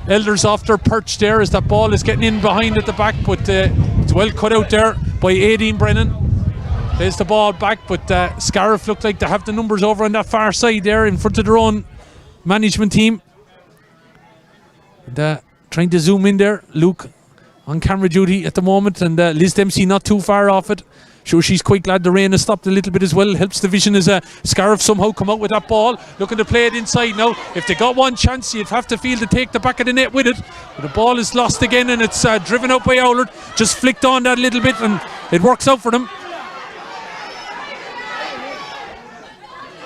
elders off their perch there as that ball is getting in behind at the back, but it's well cut out there by Aideen Brennan. There's the ball back, but Scariff look like they have the numbers over on that far side there in front of their own management team. And, trying to zoom in there. Luke on camera duty at the moment, and Liz Dempsey not too far off it. Sure, she's quite glad the rain has stopped a little bit as well. Helps the vision as Scariff somehow come out with that ball, looking to play it inside now. If they got one chance, you'd have to feel to take the back of the net with it. But the ball is lost again, and it's driven out by Oulart. Just flicked on that little bit, and it works out for them.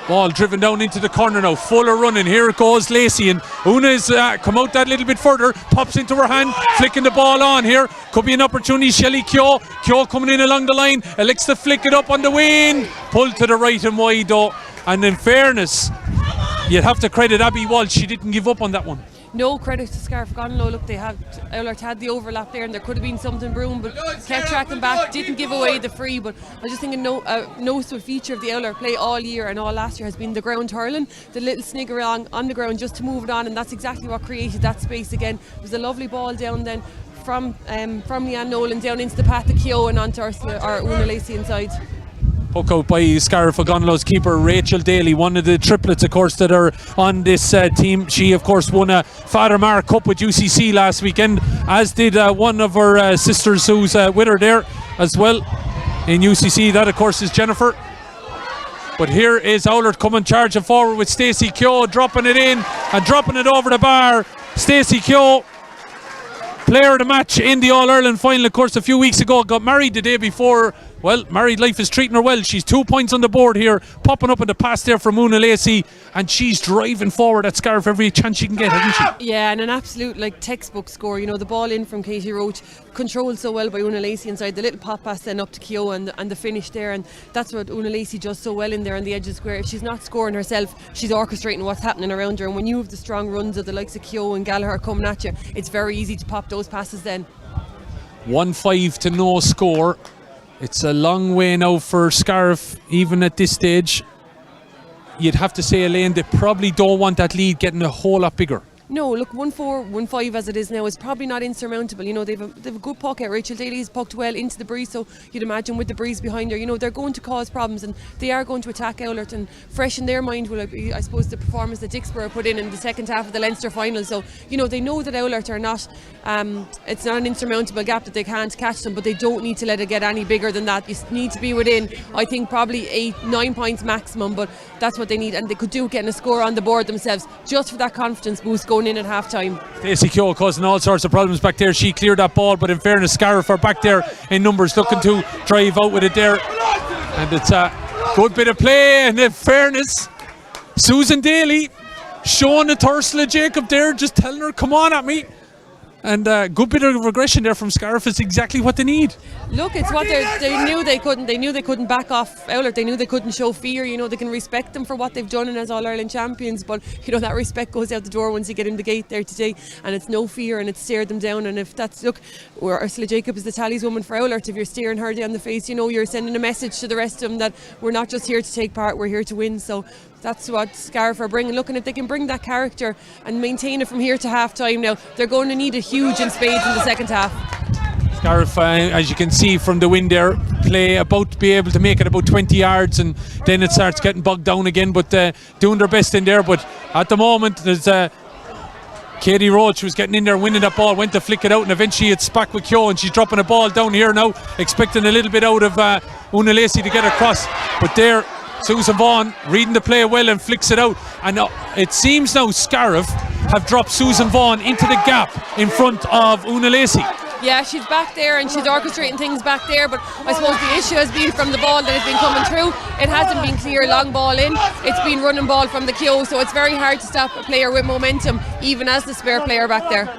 Ball driven down into the corner now, Fuller running, here it goes Lacey, and Una's come out that little bit further, pops into her hand, flicking the ball on here, could be an opportunity. Shelley Keogh coming in along the line, elects to flick it up on the wing, pulled to the right and wide though, and in fairness, you'd have to credit Abby Walsh, she didn't give up on that one. No credit to Scariff Ogonolloe. Look, Oulart had the overlap there, and there could have been something brewing, but kept tracking back, didn't give away the free. But I just think a noticeable feature of the Oulart play all year and all last year has been the ground hurling, the little snigger on the ground just to move it on, and that's exactly what created that space again. It was a lovely ball down then from Leanne Nolan down into the path of Keogh and onto Ursula or Una Lacey inside. Poke out by Scariff Ogonolloe's keeper Rachel Daly, one of the triplets of course that are on this team. She of course won a Father Mark Cup with UCC last weekend, as did one of her sisters who's with her there as well in UCC. That of course is Jennifer. But here is Oulart coming charging forward with Stacey Keogh, dropping it in and dropping it over the bar. Stacey Keogh, player of the match in the All-Ireland final, of course, a few weeks ago. Got married the day before. Well, married life is treating her well. She's 2 points on the board here, popping up in the pass there from Una Lacey, and she's driving forward at Scariff every chance she can get, hasn't she? Yeah, and an absolute textbook score. The ball in from Katie Roach, controlled so well by Una Lacey inside, the little pop pass then up to Keogh and the finish there, and that's what Una Lacey does so well in there on the edge of the square. If she's not scoring herself, she's orchestrating what's happening around her, and when you have the strong runs of the likes of Keogh and Gallagher coming at you, it's very easy to pop those passes then. 1-5 to no score. It's a long way now for Scariff, even at this stage. You'd have to say, Elaine, they probably don't want that lead getting a whole lot bigger. No, look, 1-4, 1-5 as it is now is probably not insurmountable. You know, they've a good puck out. Rachel Daly's pucked well into the breeze, so you'd imagine with the breeze behind her, you know, they're going to cause problems and they are going to attack Oulart, and fresh in their mind will be, I suppose, the performance that Dixborough put in the second half of the Leinster final. So, you know, they know that Oulart are not, it's not an insurmountable gap that they can't catch them, but they don't need to let it get any bigger than that. You need to be within, I think, probably 8-9 points maximum, but that's what they need, and they could do getting a score on the board themselves just for that confidence boost going in at half time. Stacey Keogh causing all sorts of problems back there. She cleared that ball, but in fairness, Scariff are back there in numbers looking to drive out with it there, and it's a good bit of play. And in fairness, Susan Daly showing it to Ursula Jacob there, just telling her come on at me. And good bit of regression there from Scariff is exactly what they need. Look, it's what they knew they couldn't. They knew they couldn't back off Oulart. They knew they couldn't show fear. You know, they can respect them for what they've done and as All-Ireland champions. But you know, that respect goes out the door once you get in the gate there today. And it's no fear, and it's stared them down. And if that's, look, Ursula Jacob is the taliswoman for Oulart. If you're staring her down the face, you know you're sending a message to the rest of them that we're not just here to take part, we're here to win. So that's what Scariff are bringing. Looking if they can bring that character and maintain it from here to half time now, they're going to need it huge in spades in the second half. Scariff, as you can see from the wind there, play about to be able to make it about 20 yards, and then it starts getting bogged down again, but doing their best in there. But at the moment there's Katie Roach was getting in there, winning that ball, went to flick it out, and eventually it's back with Keogh, and she's dropping a ball down here now, expecting a little bit out of Una Lacey to get across. But there, Susan Vaughan reading the play well and flicks it out, and it seems now Scariff have dropped Susan Vaughan into the gap in front of Una Lacey. Yeah, she's back there and she's orchestrating things back there, but I suppose the issue has been from the ball that has been coming through. It hasn't been clear long ball in, it's been running ball from the Keogh, so it's very hard to stop a player with momentum, even as the spare player back there.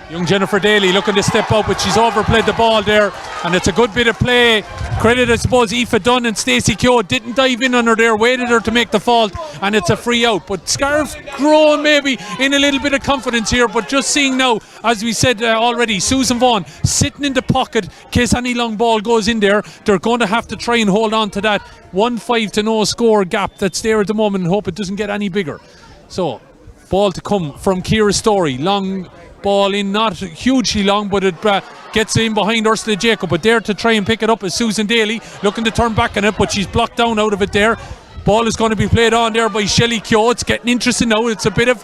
Young Jennifer Daly looking to step up, but she's overplayed the ball there, and it's a good bit of play. Credit, I suppose, Aoife Dunn and Stacey Keogh didn't dive in on her there, waited her to make the fault, and it's a free out. But Scariff growing maybe in a little bit of confidence here, but just seeing now, as we said already, Susan Vaughan sitting in the pocket in case any long ball goes in there. They're going to have to try and hold on to that 1-5 to no score gap that's there at the moment and hope it doesn't get any bigger. So, ball to come from Ciara Story, long ball in, not hugely long, but it gets in behind Ursula Jacob, but there to try and pick it up is Susan Daly, looking to turn back on it, but she's blocked down out of it there. Ball is going to be played on there by Shelley Keogh. It's getting interesting now. It's a bit of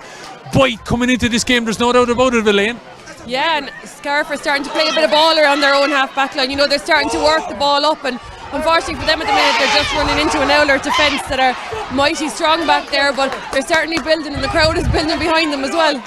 bite coming into this game, there's no doubt about it, Elaine. Yeah, and Scariff are starting to play a bit of baller on their own half back line. You know, they're starting to work the ball up, and unfortunately for them at the minute, they're just running into an Oulart defence that are mighty strong back there, but they're certainly building, and the crowd is building behind them as well.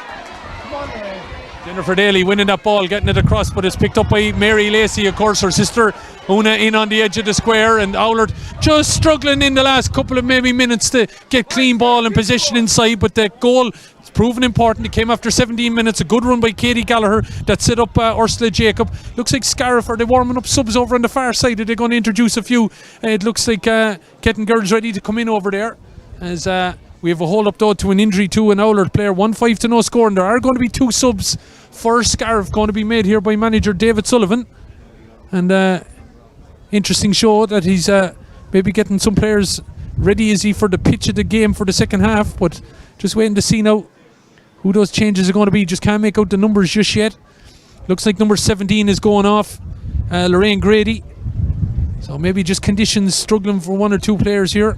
Jennifer Daly winning that ball, getting it across, but it's picked up by Mary Lacey, of course, her sister Una in on the edge of the square, and Oulart just struggling in the last couple of maybe minutes to get clean ball and possession inside, but the goal is proven important. It came after 17 minutes, a good run by Katie Gallagher that set up Ursula Jacob. Looks like Scariff, are they warming up subs over on the far side? Are they going to introduce a few? It looks like getting girls ready to come in over there, as we have a hold up though to an injury to an Oulart player. 1-5 to no score, and there are going to be 2 subs for Scariff going to be made here by manager David Sullivan. And interesting show that he's maybe getting some players ready, is he, for the pitch of the game for the second half, but just waiting to see now who those changes are going to be. Just can't make out the numbers just yet. Looks like number 17 is going off, Lorraine Grady, so maybe just conditions struggling for 1 or 2 players here.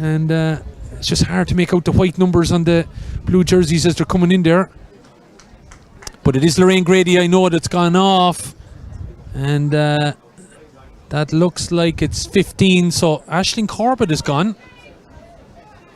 And it's just hard to make out the white numbers on the blue jerseys as they're coming in there. But it is Lorraine Grady, I know, that's gone off. And that looks like it's 15. So Aisling Corbett is gone.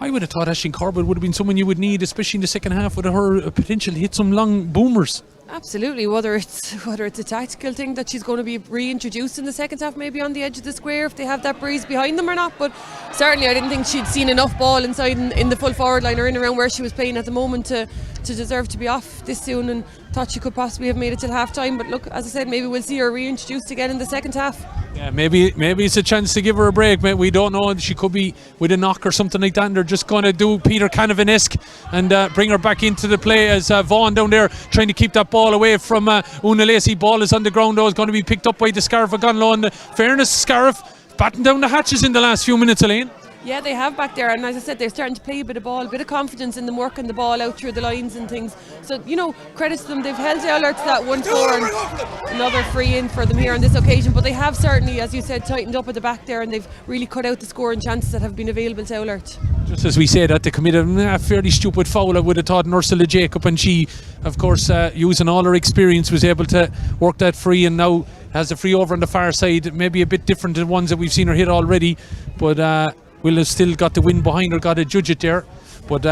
I would have thought Aisling Corbett would have been someone you would need, especially in the second half, with her potential to hit some long boomers. Absolutely, whether it's a tactical thing that she's going to be reintroduced in the second half, maybe on the edge of the square if they have that breeze behind them or not, but certainly I didn't think she'd seen enough ball inside in the full forward line or in around where she was playing at the moment to deserve to be off this soon, and thought she could possibly have made it till half time. But look, as I said, maybe we'll see her reintroduced again in the second half. Yeah, maybe it's a chance to give her a break. We don't know, she could be with a knock or something like that, and they're just going to do Peter Canavan-esque and bring her back into the play, as Vaughan down there trying to keep that ball away from Una Lacey. Ball is on the ground though, is going to be picked up by the Scariff Ogonolloe, and fairness, Scariff batting down the hatches in the last few minutes, Elaine. Yeah, they have back there, and as I said, they're starting to play a bit of ball, a bit of confidence in them working the ball out through the lines and things. So, credit to them. They've held Oulart to that 1-4, and another free in for them here on this occasion. But they have certainly, as you said, tightened up at the back there, and they've really cut out the scoring chances that have been available to Oulart. Just as we say that, they committed a fairly stupid foul, I would have thought, Ursula Jacob, and she, of course, using all her experience, was able to work that free, and now has a free over on the far side. Maybe a bit different than ones that we've seen her hit already, but will have still got the win behind her, got to judge it there. But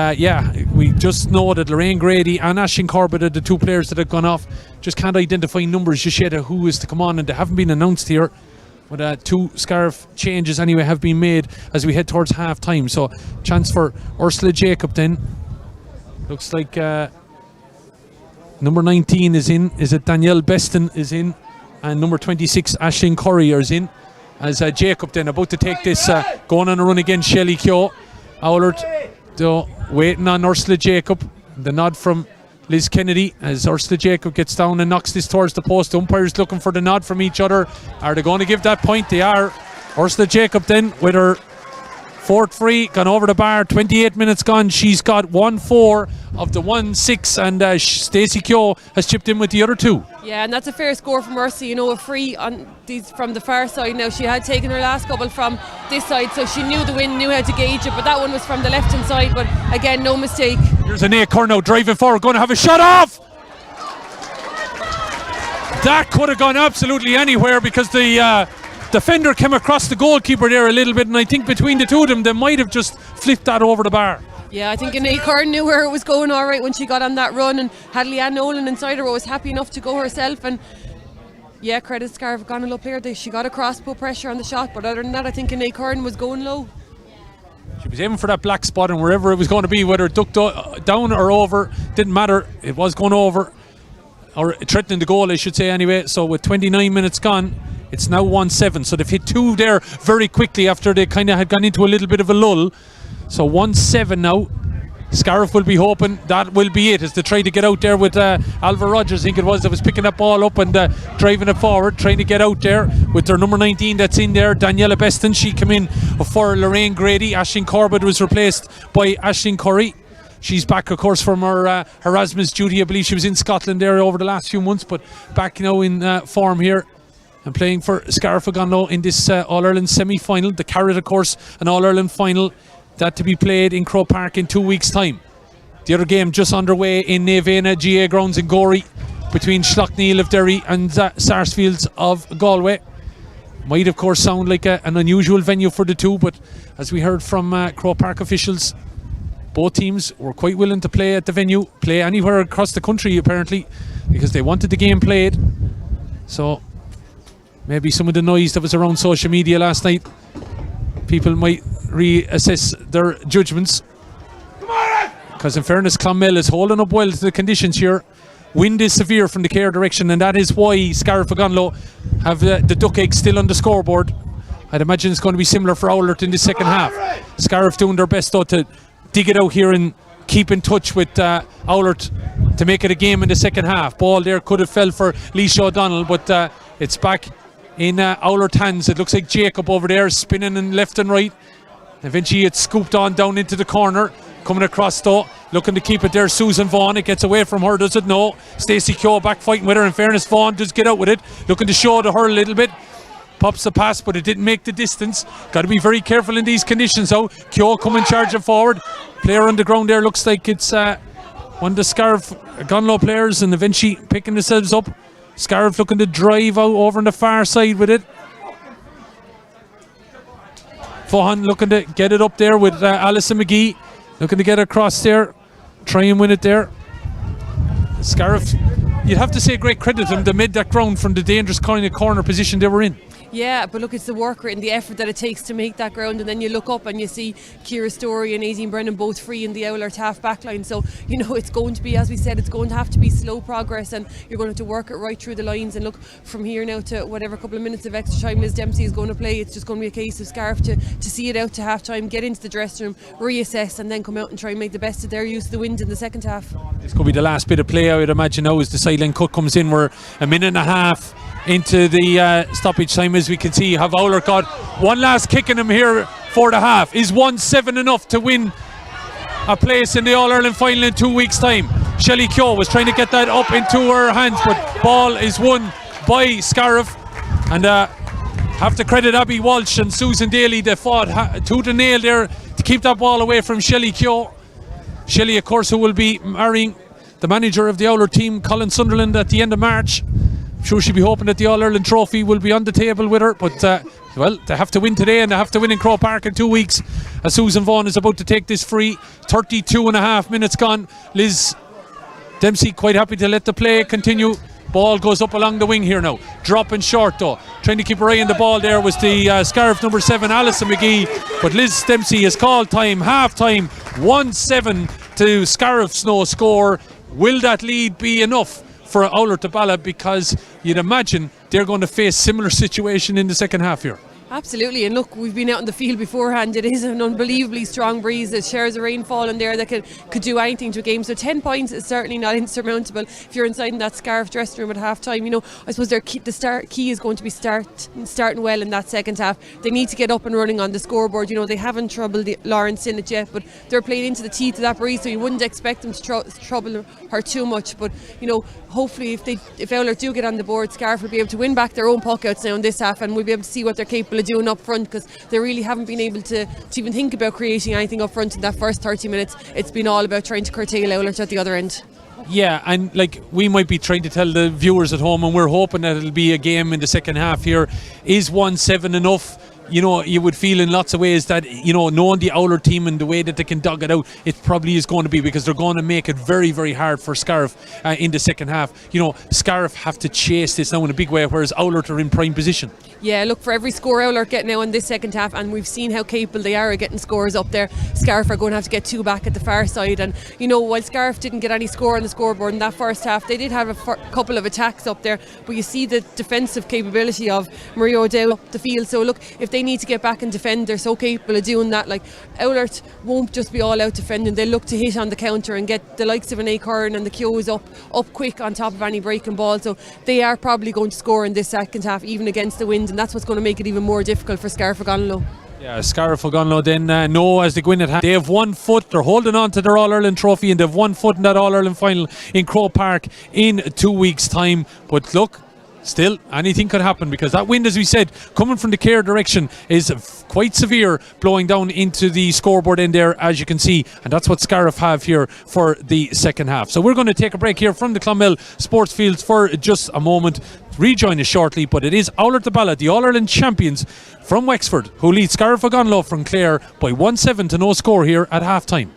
we just know that Lorraine Grady and Aisling Corbett are the two players that have gone off. Just can't identify numbers just yet of who is to come on, and they haven't been announced here. But two Scariff changes anyway have been made as we head towards half time. So chance for Ursula Jacob then. Looks like number 19 is in. Is it Danielle Beston is in? And number 26 Aisling Curry is in. As Jacob then about to take this, going on a run against Shelley Keogh. Oulart waiting on Ursula Jacob. The nod from Liz Kennedy as Ursula Jacob gets down and knocks this towards the post. The umpires looking for the nod from each other. Are they going to give that point? They are. Ursula Jacob then with her fourth free, gone over the bar, 28 minutes gone. She's got 1-4 of the 1-6, and Stacey Keogh has chipped in with the other two. Yeah, and that's a fair score from Ursula. A free on these from the far side. Now, she had taken her last couple from this side, so she knew the wind, knew how to gauge it, but that one was from the left hand side. But again, no mistake. Here's an A Curnow driving forward, going to have a shot off. That could have gone absolutely anywhere, because the defender came across the goalkeeper there a little bit, and I think between the two of them, they might have just flipped that over the bar. Yeah, I think Anae Kern knew where it was going all right when she got on that run, and had Leanne Nolan inside her, was happy enough to go herself. And yeah, credit Scariff Ogonolloe player, she got across, put pressure on the shot, but other than that, I think Anae Kern was going low. She was aiming for that black spot, and wherever it was going to be, whether it ducked down or over, didn't matter. It was going over, or threatening the goal, I should say, anyway. So with 29 minutes gone, it's now 1-7. So they've hit two there very quickly after they kind of had gone into a little bit of a lull. So 1-7 now. Scariff will be hoping that will be it, as they try to get out there with Alva Rogers, I think it was, that was picking that ball up and driving it forward, trying to get out there with their number 19 that's in there, Daniela Beston. She came in for Lorraine Grady. Aisling Corbett was replaced by Aisling Curry. She's back, of course, from her Erasmus duty. I believe she was in Scotland there over the last few months, but back now in form here and playing for Scariff Ogonolloe in this All-Ireland semi-final. The Carrot, of course, an All-Ireland final, that to be played in Croke Park in 2 weeks' time. The other game just underway in Nevena GA grounds in Gorey between Schlockneil of Derry and Sarsfields of Galway. Might, of course, sound like an unusual venue for the two, but as we heard from Croke Park officials, both teams were quite willing to play at the venue, play anywhere across the country apparently, because they wanted the game played. So maybe some of the noise that was around social media last night, people might reassess their judgments, because in fairness, Clonmel is holding up well to the conditions here. Wind is severe from the Care direction, and that is why Scariff Ogonolloe have the duck egg still on the scoreboard. I'd imagine it's going to be similar for Oulart in the second half. Scariff doing their best though to dig it out here and keep in touch with Oulart to make it a game in the second half. Ball there could have fell for Leisha O'Donnell, but it's back in Oulart hands. It looks like Jacob over there spinning in left and right. Eventually it's scooped on down into the corner. Coming across though, looking to keep it there, Susan Vaughan. It gets away from her, does it? No. Stacey Keogh back fighting with her. In fairness, Vaughan does get out with it, looking to show to her a little bit. Pops the pass, but it didn't make the distance. Got to be very careful in these conditions though. Keogh coming charging forward. Player on the ground there, looks like it's one of the Scariff Ogonolloe players, and eventually picking themselves up. Scariff looking to drive out over on the far side with it. Vaughan looking to get it up there with Alison McGee. Looking to get across there, try and win it there. Scariff, you'd have to say great credit to them. They made that ground from the dangerous kind of corner position they were in. Yeah, but look, it's the work rate and the effort that it takes to make that ground, and then you look up and you see Ciara Story and Aiseen Brennan both free in the Oulart half back line. So, it's going to be, as we said, it's going to have to be slow progress, and you're going to have to work it right through the lines. And look, from here now to whatever couple of minutes of extra time Liz Dempsey is going to play, it's just going to be a case of Scariff to see it out to half time, get into the dressing room, reassess, and then come out and try and make the best of their use of the wind in the second half. This could be the last bit of play, I would imagine, now as the sideline cut comes in. We're a minute and a half into the stoppage time, as we can see. Have Oulart got one last kick in him here for the half. Is 1-7 enough to win a place in the All-Ireland final in 2 weeks' time? Shelley Keogh was trying to get that up into her hands, but ball is won by Scariff. And have to credit Abby Walsh and Susan Daly. They fought tooth and nail there to keep that ball away from Shelley Keogh. Shelley, of course, who will be marrying the manager of the Oulart team, Colin Sunderland, at the end of March. I'm sure she'll be hoping that the All-Ireland trophy will be on the table with her, but well, they have to win today and they have to win in Croke Park in 2 weeks, as Susan Vaughan is about to take this free. 32.5 minutes gone. Liz Dempsey quite happy to let the play continue. Ball goes up along the wing here now. Dropping short though. Trying to keep her eye on the ball there was the Scariff number 7, Alison McGee. But Liz Dempsey has called time, half time. 1-7 to Scariff's no score. Will that lead be enough for Oulart the Ballagh? Because you'd imagine they're going to face similar situation in the second half here. Absolutely, and look, we've been out on the field beforehand. It is an unbelievably strong breeze. There's shares of rain falling there that could do anything to a game. So 10 points is certainly not insurmountable if you're inside in that Scariff dressing room at half time. You know, I suppose the key is going to be starting well in that second half. They need to get up and running on the scoreboard. You know, they haven't troubled Lauren Sinnott yet, but they're playing into the teeth of that breeze, so you wouldn't expect them to trouble her too much. But you know, hopefully if Oulart do get on the board, Scariff will be able to win back their own puckouts now in this half, and we'll be able to see what they're capable of doing up front, because they really haven't been able to even think about creating anything up front in that first 30 minutes. It's been all about trying to curtail Oulart at the other end. Yeah, and like we might be trying to tell the viewers at home, and we're hoping that it'll be a game in the second half here. Is 1-7 enough? You know, you would feel in lots of ways that, you know, knowing the Oulart team and the way that they can dug it out, it probably is going to be, because they're going to make it very, very hard for Scariff in the second half. You know, Scariff have to chase this now in a big way, whereas Oulart are in prime position. Yeah, look, for every score Oulart get now in this second half, and we've seen how capable they are of getting scores up there, Scariff are going to have to get 2 back at the far side. And you know, while Scariff didn't get any score on the scoreboard in that first half, they did have a couple of attacks up there, but you see the defensive capability of Maria O'Dowd up the field. So look, if they need to get back and defend, they're so capable of doing that. Like, Oulart won't just be all out defending, they'll look to hit on the counter and get the likes of an Acorn and the Keoghs up quick on top of any breaking ball. So they are probably going to score in this second half, even against the wind, and that's what's going to make it even more difficult for Scariff Ogonolloe. Yeah, Scariff Ogonolloe then know as they go in at half. They have 1 foot, they're holding on to their All-Ireland trophy, and they've 1 foot in that All-Ireland final in Croke Park in 2 weeks' time. But look, still, anything could happen, because that wind, as we said, coming from the Care direction is quite severe, blowing down into the scoreboard end there, as you can see, and that's what Scariff have here for the second half. So we're going to take a break here from the Clonmel Sports Fields for just a moment. Rejoin us shortly, but it is Oulart the Ballagh, the All-Ireland champions from Wexford, who lead Scariff Ogonolloe from Clare by 1-7 to no score here at half time.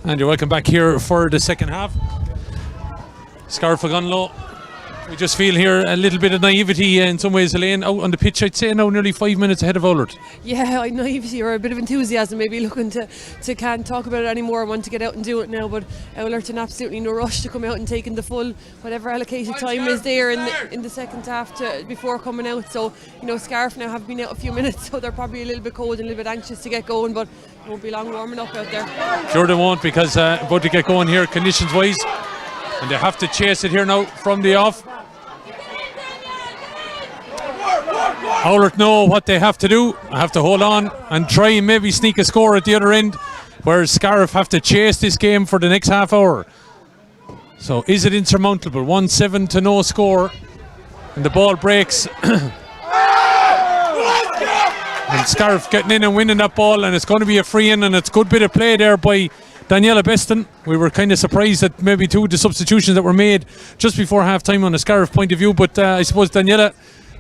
And you're welcome back here for the second half. Scariff Ogonolloe. We just feel here a little bit of naivety in some ways, Elaine, out on the pitch. I'd say now nearly 5 minutes ahead of Oulart. Yeah, naivety or a bit of enthusiasm, maybe looking to can't talk about it anymore, want to get out and do it now, but Oulart in absolutely no rush to come out and taking the full whatever allocated time is there in the second half before coming out. So, Scariff now have been out a few minutes, so they're probably a little bit cold and a little bit anxious to get going, but it won't be long warming up out there. Sure they won't, because about to get going here conditions wise, and they have to chase it here now from the off. Oulart know what they have to do. Have to hold on and try and maybe sneak a score at the other end, whereas Scariff have to chase this game for the next half hour. So is it insurmountable? 1-7 to no score, and the ball breaks. And Scariff getting in and winning that ball, and it's going to be a free in, and it's a good bit of play there by Daniela Beston. We were kind of surprised at maybe two of the substitutions that were made just before half time on a Scariff point of view, but I suppose Daniela,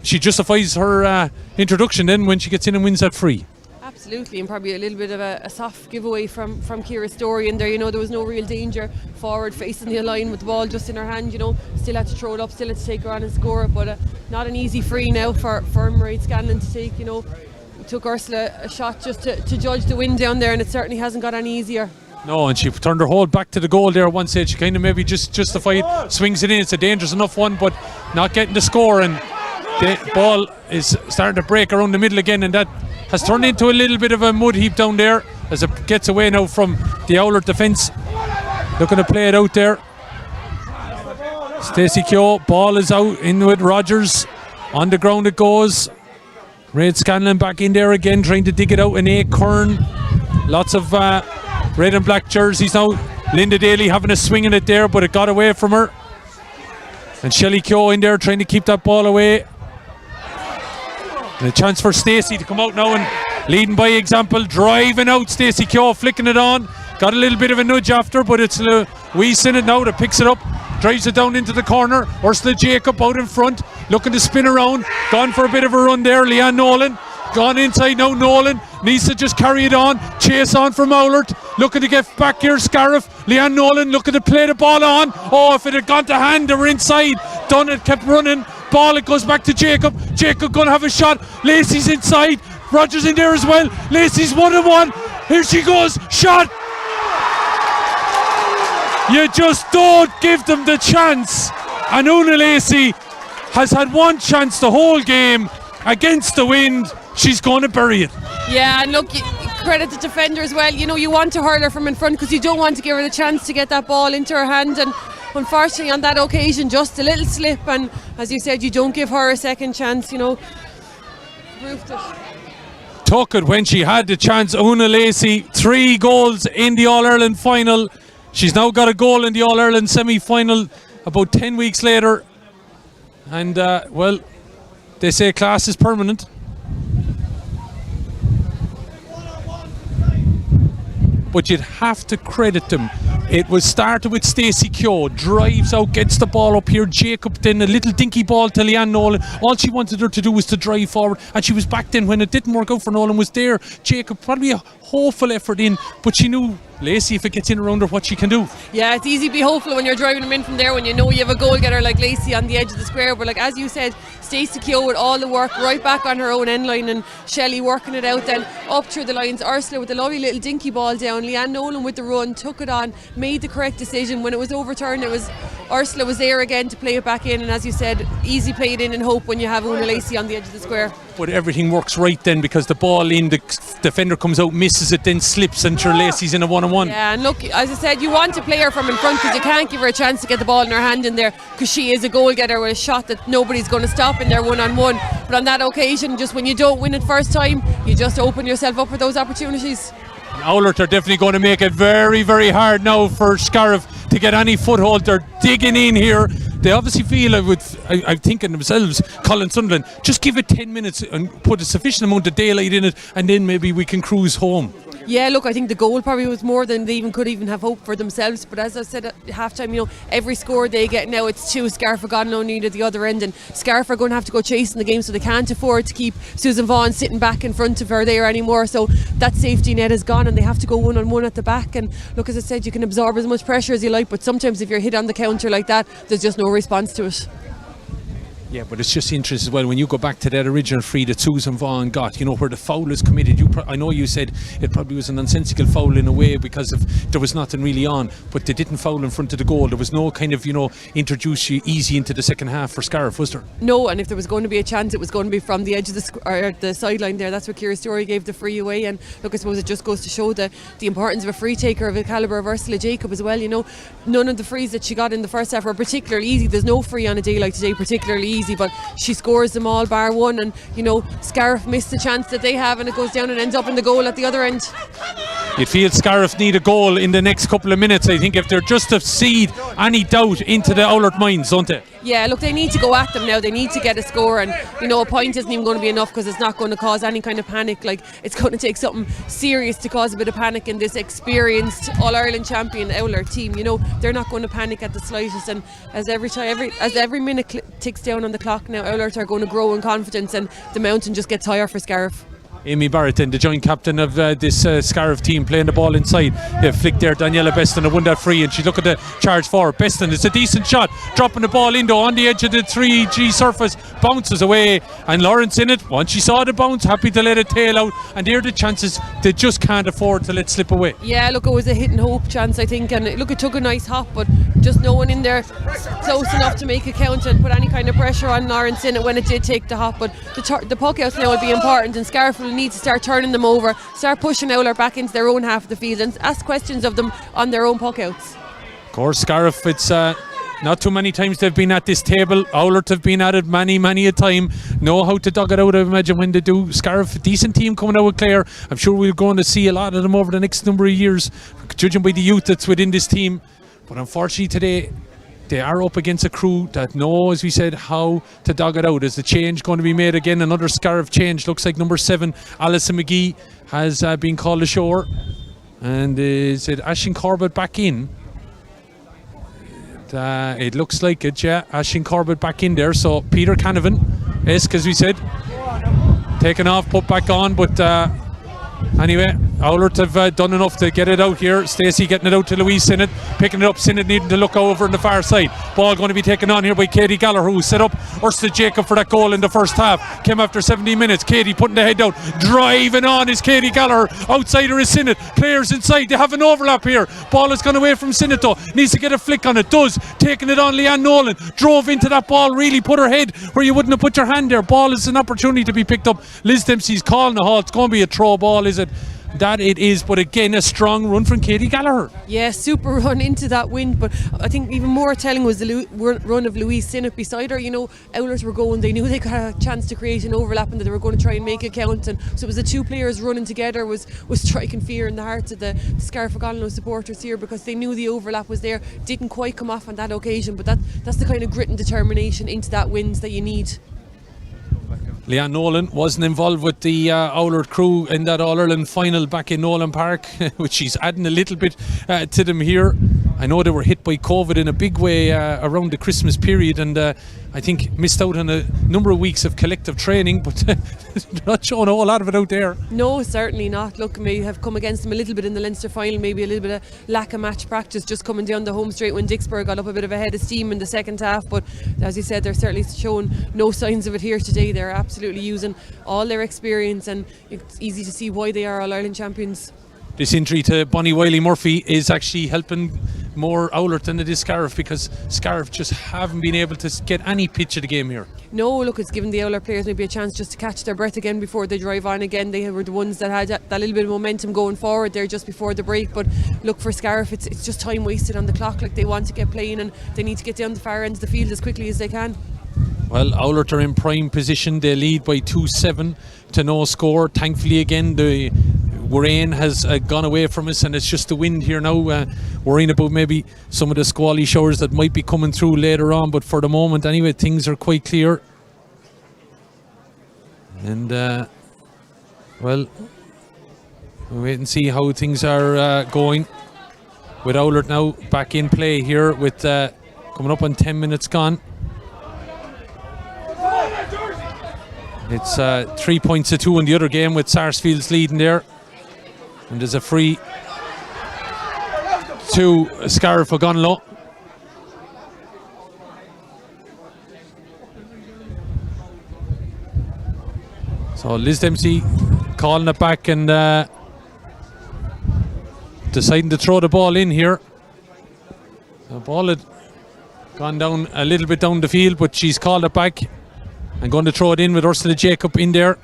she justifies her introduction then when she gets in and wins that free. Absolutely, and probably a little bit of a soft giveaway from Ciara Story in there. There was no real danger forward facing the line with the ball just in her hand. Still had to throw it up, still had to take her on and score it, but not an easy free now for Mairead Scanlon to take. It took Ursula a shot just to judge the wind down there, and it certainly hasn't got any easier. No, and she turned her hold back to the goal there at one stage. She kind of maybe just justified, swings it in. It's a dangerous enough one, but not getting the score, and the ball is starting to break around the middle again, and that has turned into a little bit of a mud heap down there as it gets away now from the Oulart defence. Looking to play it out there. Stacey Keogh, ball is out in with Rogers. On the ground it goes. Mairead Scanlon back in there again, trying to dig it out. And Kern. Lots of red and black jerseys now. Linda Daly having a swing in it there, but it got away from her. And Shelley Keogh in there trying to keep that ball away. And a chance for Stacey to come out now and leading by example, driving out. Stacey Keogh flicking it on. Got a little bit of a nudge after, but it's Louise in it now that picks it up, drives it down into the corner. Ursula Jacob out in front, looking to spin around. Gone for a bit of a run there. Leanne Nolan gone inside now. Nolan needs to just carry it on, chase on from Oulart, looking to get back here. Scariff, Leanne Nolan looking to play the ball on. Oh, if it had gone to hand, they were inside. Dunnett kept running. Ball, it goes back to Jacob. Jacob gonna have a shot. Lacey's inside. Rogers in there as well. Lacey's 1-on-1. Here she goes. Shot. You just don't give them the chance. And Una Lacey has had one chance the whole game against the wind. She's going to bury it. Yeah, and look, credit the defender as well. You want to hurl her from in front because you don't want to give her the chance to get that ball into her hand, and unfortunately on that occasion just a little slip, and as you said, you don't give her a second chance. Roofed it. Took it when she had the chance. Una Lacey, 3 goals in the All-Ireland final. She's now got a goal in the All-Ireland semi-final about 10 weeks later, and well, they say class is permanent. But you'd have to credit them. It was started with Stacey Keogh, drives out, gets the ball up here. Jacob then a little dinky ball to Leanne Nolan. All she wanted her to do was to drive forward, and she was back then when it didn't work out for Nolan was there. Jacob probably a hopeful effort in, but she knew Lacey, if it gets in around her, what she can do. Yeah, it's easy to be hopeful when you're driving them in from there, when you know you have a goal getter like Lacey on the edge of the square. But as you said, Stacey Keogh with all the work right back on her own end line, and Shelley working it out then up through the lines. Ursula with a lovely little dinky ball down. Leanne Nolan with the run, took it on, made the correct decision. When it was overturned, Ursula was there again to play it back in, and as you said, easy play it in and hope when you have Una Lacey on the edge of the square. But everything works right then, because the ball in, the defender comes out, misses it, then slips, and sure Lacey's in a 1-on-1. Yeah, and look, as I said, you want to play her from in front because you can't give her a chance to get the ball in her hand in there, because she is a goal getter with a shot that nobody's going to stop in their 1-on-1. But on that occasion, just when you don't win it first time, you just open yourself up for those opportunities. Oulart are definitely going to make it very, very hard now for Scariff to get any foothold. They're digging in here. They obviously feel, I'm thinking themselves, Colin Sunderland, just give it 10 minutes and put a sufficient amount of daylight in it, and then maybe we can cruise home. Yeah, look, I think the goal probably was more than they could have hoped for themselves. But as I said at half time, every score they get now, it's 2. Scariff Ogonolloe need at the other end, and Scariff are going to have to go chasing the game, so they can't afford to keep Susan Vaughan sitting back in front of her there anymore. So that safety net is gone, and they have to go 1-on-1 at the back. And look, as I said, you can absorb as much pressure as you like, but sometimes if you're hit on the counter like that, there's just no response to it. Yeah, but it's just interesting as well when you go back to that original free that Susan Vaughan got, where the foul is committed. I know you said it probably was a nonsensical foul in a way because there was nothing really on, but they didn't foul in front of the goal. There was no kind of, introduce you easy into the second half for Scariff, was there? No, and if there was going to be a chance, it was going to be from the edge of the sideline there. That's where Ciara Story gave the free away. And look, I suppose it just goes to show the importance of a free taker of the calibre of Ursula Jacob as well. None of the frees that she got in the first half were particularly easy. There's no free on a day like today particularly easy, but she scores them all bar one. And Scariff missed the chance that they have, and it goes down and ends up in the goal at the other end. You'd feel Scariff need a goal in the next couple of minutes, I think, if they're just to seed any doubt into the Oulart minds, don't they? Yeah, look, they need to go at them now. They need to get a score, and a point isn't even going to be enough because it's not going to cause any kind of panic. Like, it's going to take something serious to cause a bit of panic in this experienced All-Ireland champion Oulart team. They're not going to panic at the slightest, and as every minute ticks down on the clock now, Oulart are going to grow in confidence, and the mountain just gets higher for Scariff. Amy Barrett, then the joint captain of this Scariff team, playing the ball inside. They flicked there. Daniela Beston won that free, and she look at the charge forward. Beston, it's a decent shot, dropping the ball in though on the edge of the 3G surface, bounces away, and Lawrence in it. Once she saw the bounce, happy to let it tail out, and there are the chances they just can't afford to let slip away. Yeah, look, it was a hit and hope chance, I think, and look, it took a nice hop, but just no one in there close enough to make a count and put any kind of pressure on Lawrence in it when it did take the hop. But the puck outs now will be important, and Scariff will need to start turning them over, start pushing Oulart back into their own half of the field and ask questions of them on their own puck outs. Of course, Scariff, it's not too many times they've been at this table. Oulart have been at it many a time. Know how to dug it out, I imagine, when they do. Scariff, a decent team coming out with Clare. I'm sure we're going to see a lot of them over the next number of years, judging by the youth that's within this team. But unfortunately today, they are up against a crew that know, as we said, how to dog it out. Is the change going to be made again? Another Scariff change. Looks like number 7, Alison McGee, has been called ashore. And is it Aisling Corbett back in? It looks like it, yeah. Aisling Corbett back in there. So Peter Canavan, as we said, taken off, put back on. But anyway, Oulart have done enough to get it out here. Stacey getting it out to Louise Sinnott, picking it up. Sinnott needing to look over on the far side. Ball going to be taken on here by Katie Gallagher, who set up Ursula Jacob for that goal in the first half. Came after 17 minutes. Katie putting the head down, driving on is Katie Gallagher. Outsider is Sinnott. Players inside. They have an overlap here. Ball has gone away from Sinnott though. Needs to get a flick on it. Does. Taking it on Leanne Nolan. Drove into that ball. Really put her head where you wouldn't have put your hand there. Ball is an opportunity to be picked up. Liz Dempsey's calling the halt. It's going to be a throw ball, is it? That it is, but again, a strong run from Katie Gallagher. Yeah, super run into that wind, but I think even more telling was the run of Louise Sinnott beside her. Oulart were going, they knew they got a chance to create an overlap and that they were going to try and make it count, and so it was the two players running together was striking fear in the hearts of the Scariff Ogonolloe supporters here, because they knew the overlap was there. Didn't quite come off on that occasion, but that's the kind of grit and determination into that wins that you need. Leanne Nolan wasn't involved with the Oulart crew in that All-Ireland final back in Nolan Park, which she's adding a little bit to them here. I know they were hit by COVID in a big way around the Christmas period, and I think missed out on a number of weeks of collective training, but they're not showing a whole lot of it out there. No, certainly not. Look, may have come against them a little bit in the Leinster final, maybe a little bit of lack of match practice, just coming down the home straight when Dixborough got up a bit of a head of steam in the second half. But as you said, they're certainly showing no signs of it here today. They're absolutely using all their experience, and it's easy to see why they are All-Ireland champions. This injury to Bonnie Wiley-Murphy is actually helping more Oulart than it is Scariff, because Scariff just haven't been able to get any pitch of the game here. No, look, it's given the Oulart players maybe a chance just to catch their breath again before they drive on again. They were the ones that had that little bit of momentum going forward there just before the break. But look, for Scariff, it's just time wasted on the clock. Like, they want to get playing and they need to get down the far end of the field as quickly as they can. Well, Oulart are in prime position. They lead by 2-7 to no score. Thankfully, again, the rain has gone away from us, and it's just the wind here now. Worrying about maybe some of the squally showers that might be coming through later on, but for the moment anyway, things are quite clear. And well, We'll wait and see how things are going with Oulart now back in play here with coming up on 10 minutes gone. It's 3 points to 2 in the other game with Sarsfield's leading there. And there's a free to Scariff Ogonolloe. So Liz Dempsey calling it back and deciding to throw the ball in here. The ball had gone down a little bit down the field, but she's called it back and going to throw it in with Ursula Jacob in there.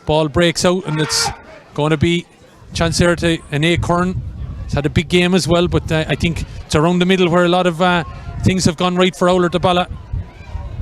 Ball breaks out and it's going to be chance there to an Acorn. He's had a big game as well, but I think it's around the middle where a lot of things have gone right for Oulart the Ballagh.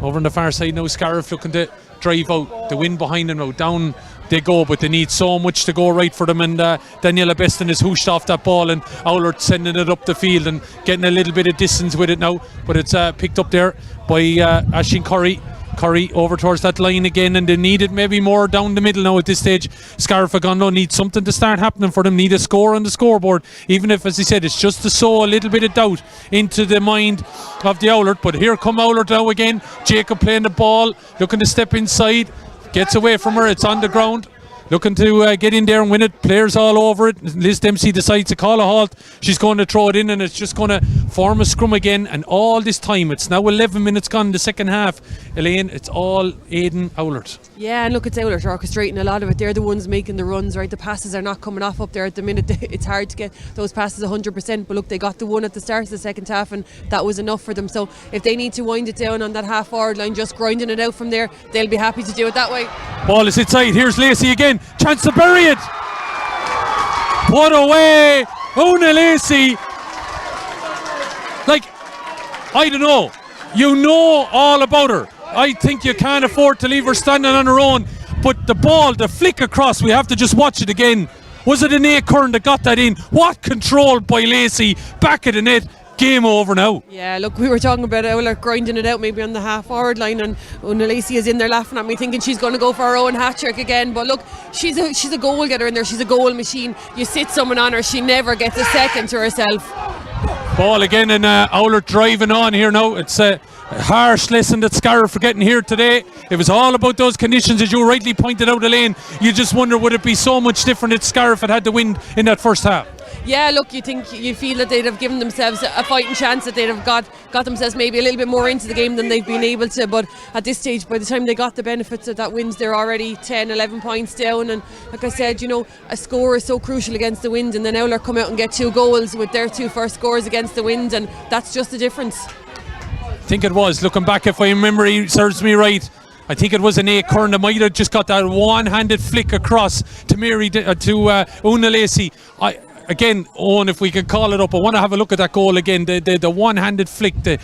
Over on the far side now, Scariff looking to drive out. The wind behind them now, down they go, but they need so much to go right for them, and Daniela Beston is hooshed off that ball and Oulart sending it up the field and getting a little bit of distance with it now, but it's picked up there by Aisling Curry over towards that line again, and they need it maybe more down the middle now at this stage. Scariff Ogonolloe needs something to start happening for them, need a score on the scoreboard, even if, as I said, it's just to sow a little bit of doubt into the mind of the Oulart. But here come Oulart now again. Jacob playing the ball, looking to step inside, gets away from her, it's on the ground, looking to get in there and win it. Players all over it. Liz Dempsey decides to call a halt. She's going to throw it in, and it's just going to form a scrum again. And all this time, it's now 11 minutes gone in the second half. Elaine, it's all Aidan Oulart. Yeah, and look, it's Oulart orchestrating a lot of it. They're the ones making the runs, right? The passes are not coming off up there at the minute. It's hard to get those passes 100%, but look, they got the one at the start of the second half, and that was enough for them. So if they need to wind it down on that half-forward line, just grinding it out from there, they'll be happy to do it that way. Ball is inside. Here's Lacey again. Chance to bury it. Put away. Una Lacey. Like, I don't know. You know all about her. I think you can't afford to leave her standing on her own. But the ball, the flick across, we have to just watch it again. Was it an Acorn that got that in? What control by Lacey. Back of the net. Game over now. Yeah, look, we were talking about Oulart grinding it out maybe on the half-forward line, and Una Lacey is in there laughing at me thinking she's going to go for her own hat-trick again. But look, she's a goal getter in there. She's a goal machine. You sit someone on her, she never gets a second to herself. Ball again, and Oulart driving on here now. It's a harsh lesson that Scariff are getting here today. It was all about those conditions, as you rightly pointed out, Elaine. You just wonder, would it be so much different if Scariff had the wind in that first half? Yeah, look, you feel that they'd have given themselves a fighting chance, that they'd have got themselves maybe a little bit more into the game than they've been able to. But at this stage, by the time they got the benefits of that wins, they're already 10, 11 points down. And like I said, a score is so crucial against the wind, and then Oulart come out and get 2 goals with their 2 first scores against the wind, and that's just the difference. I think it was, looking back, if my memory serves me right, I think it was an Acorn that might have just got that one-handed flick across to Una Lacey. Again, Owen, if we can call it up, I want to have a look at that goal again. The one-handed flick, to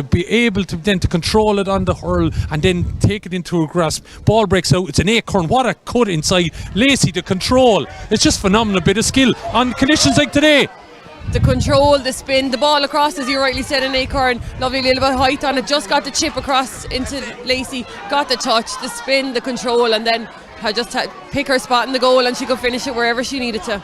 be able to then to control it on the hurl and then take it into a grasp. Ball breaks out. It's an Acorn. What a cut inside. Lacey, the control. It's just phenomenal bit of skill on conditions like today. The control, the spin, the ball across, as you rightly said, an Acorn. Lovely little bit of height on it. Just got the chip across into Lacey. Got the touch, the spin, the control, and then pick her spot in the goal, and she could finish it wherever she needed to.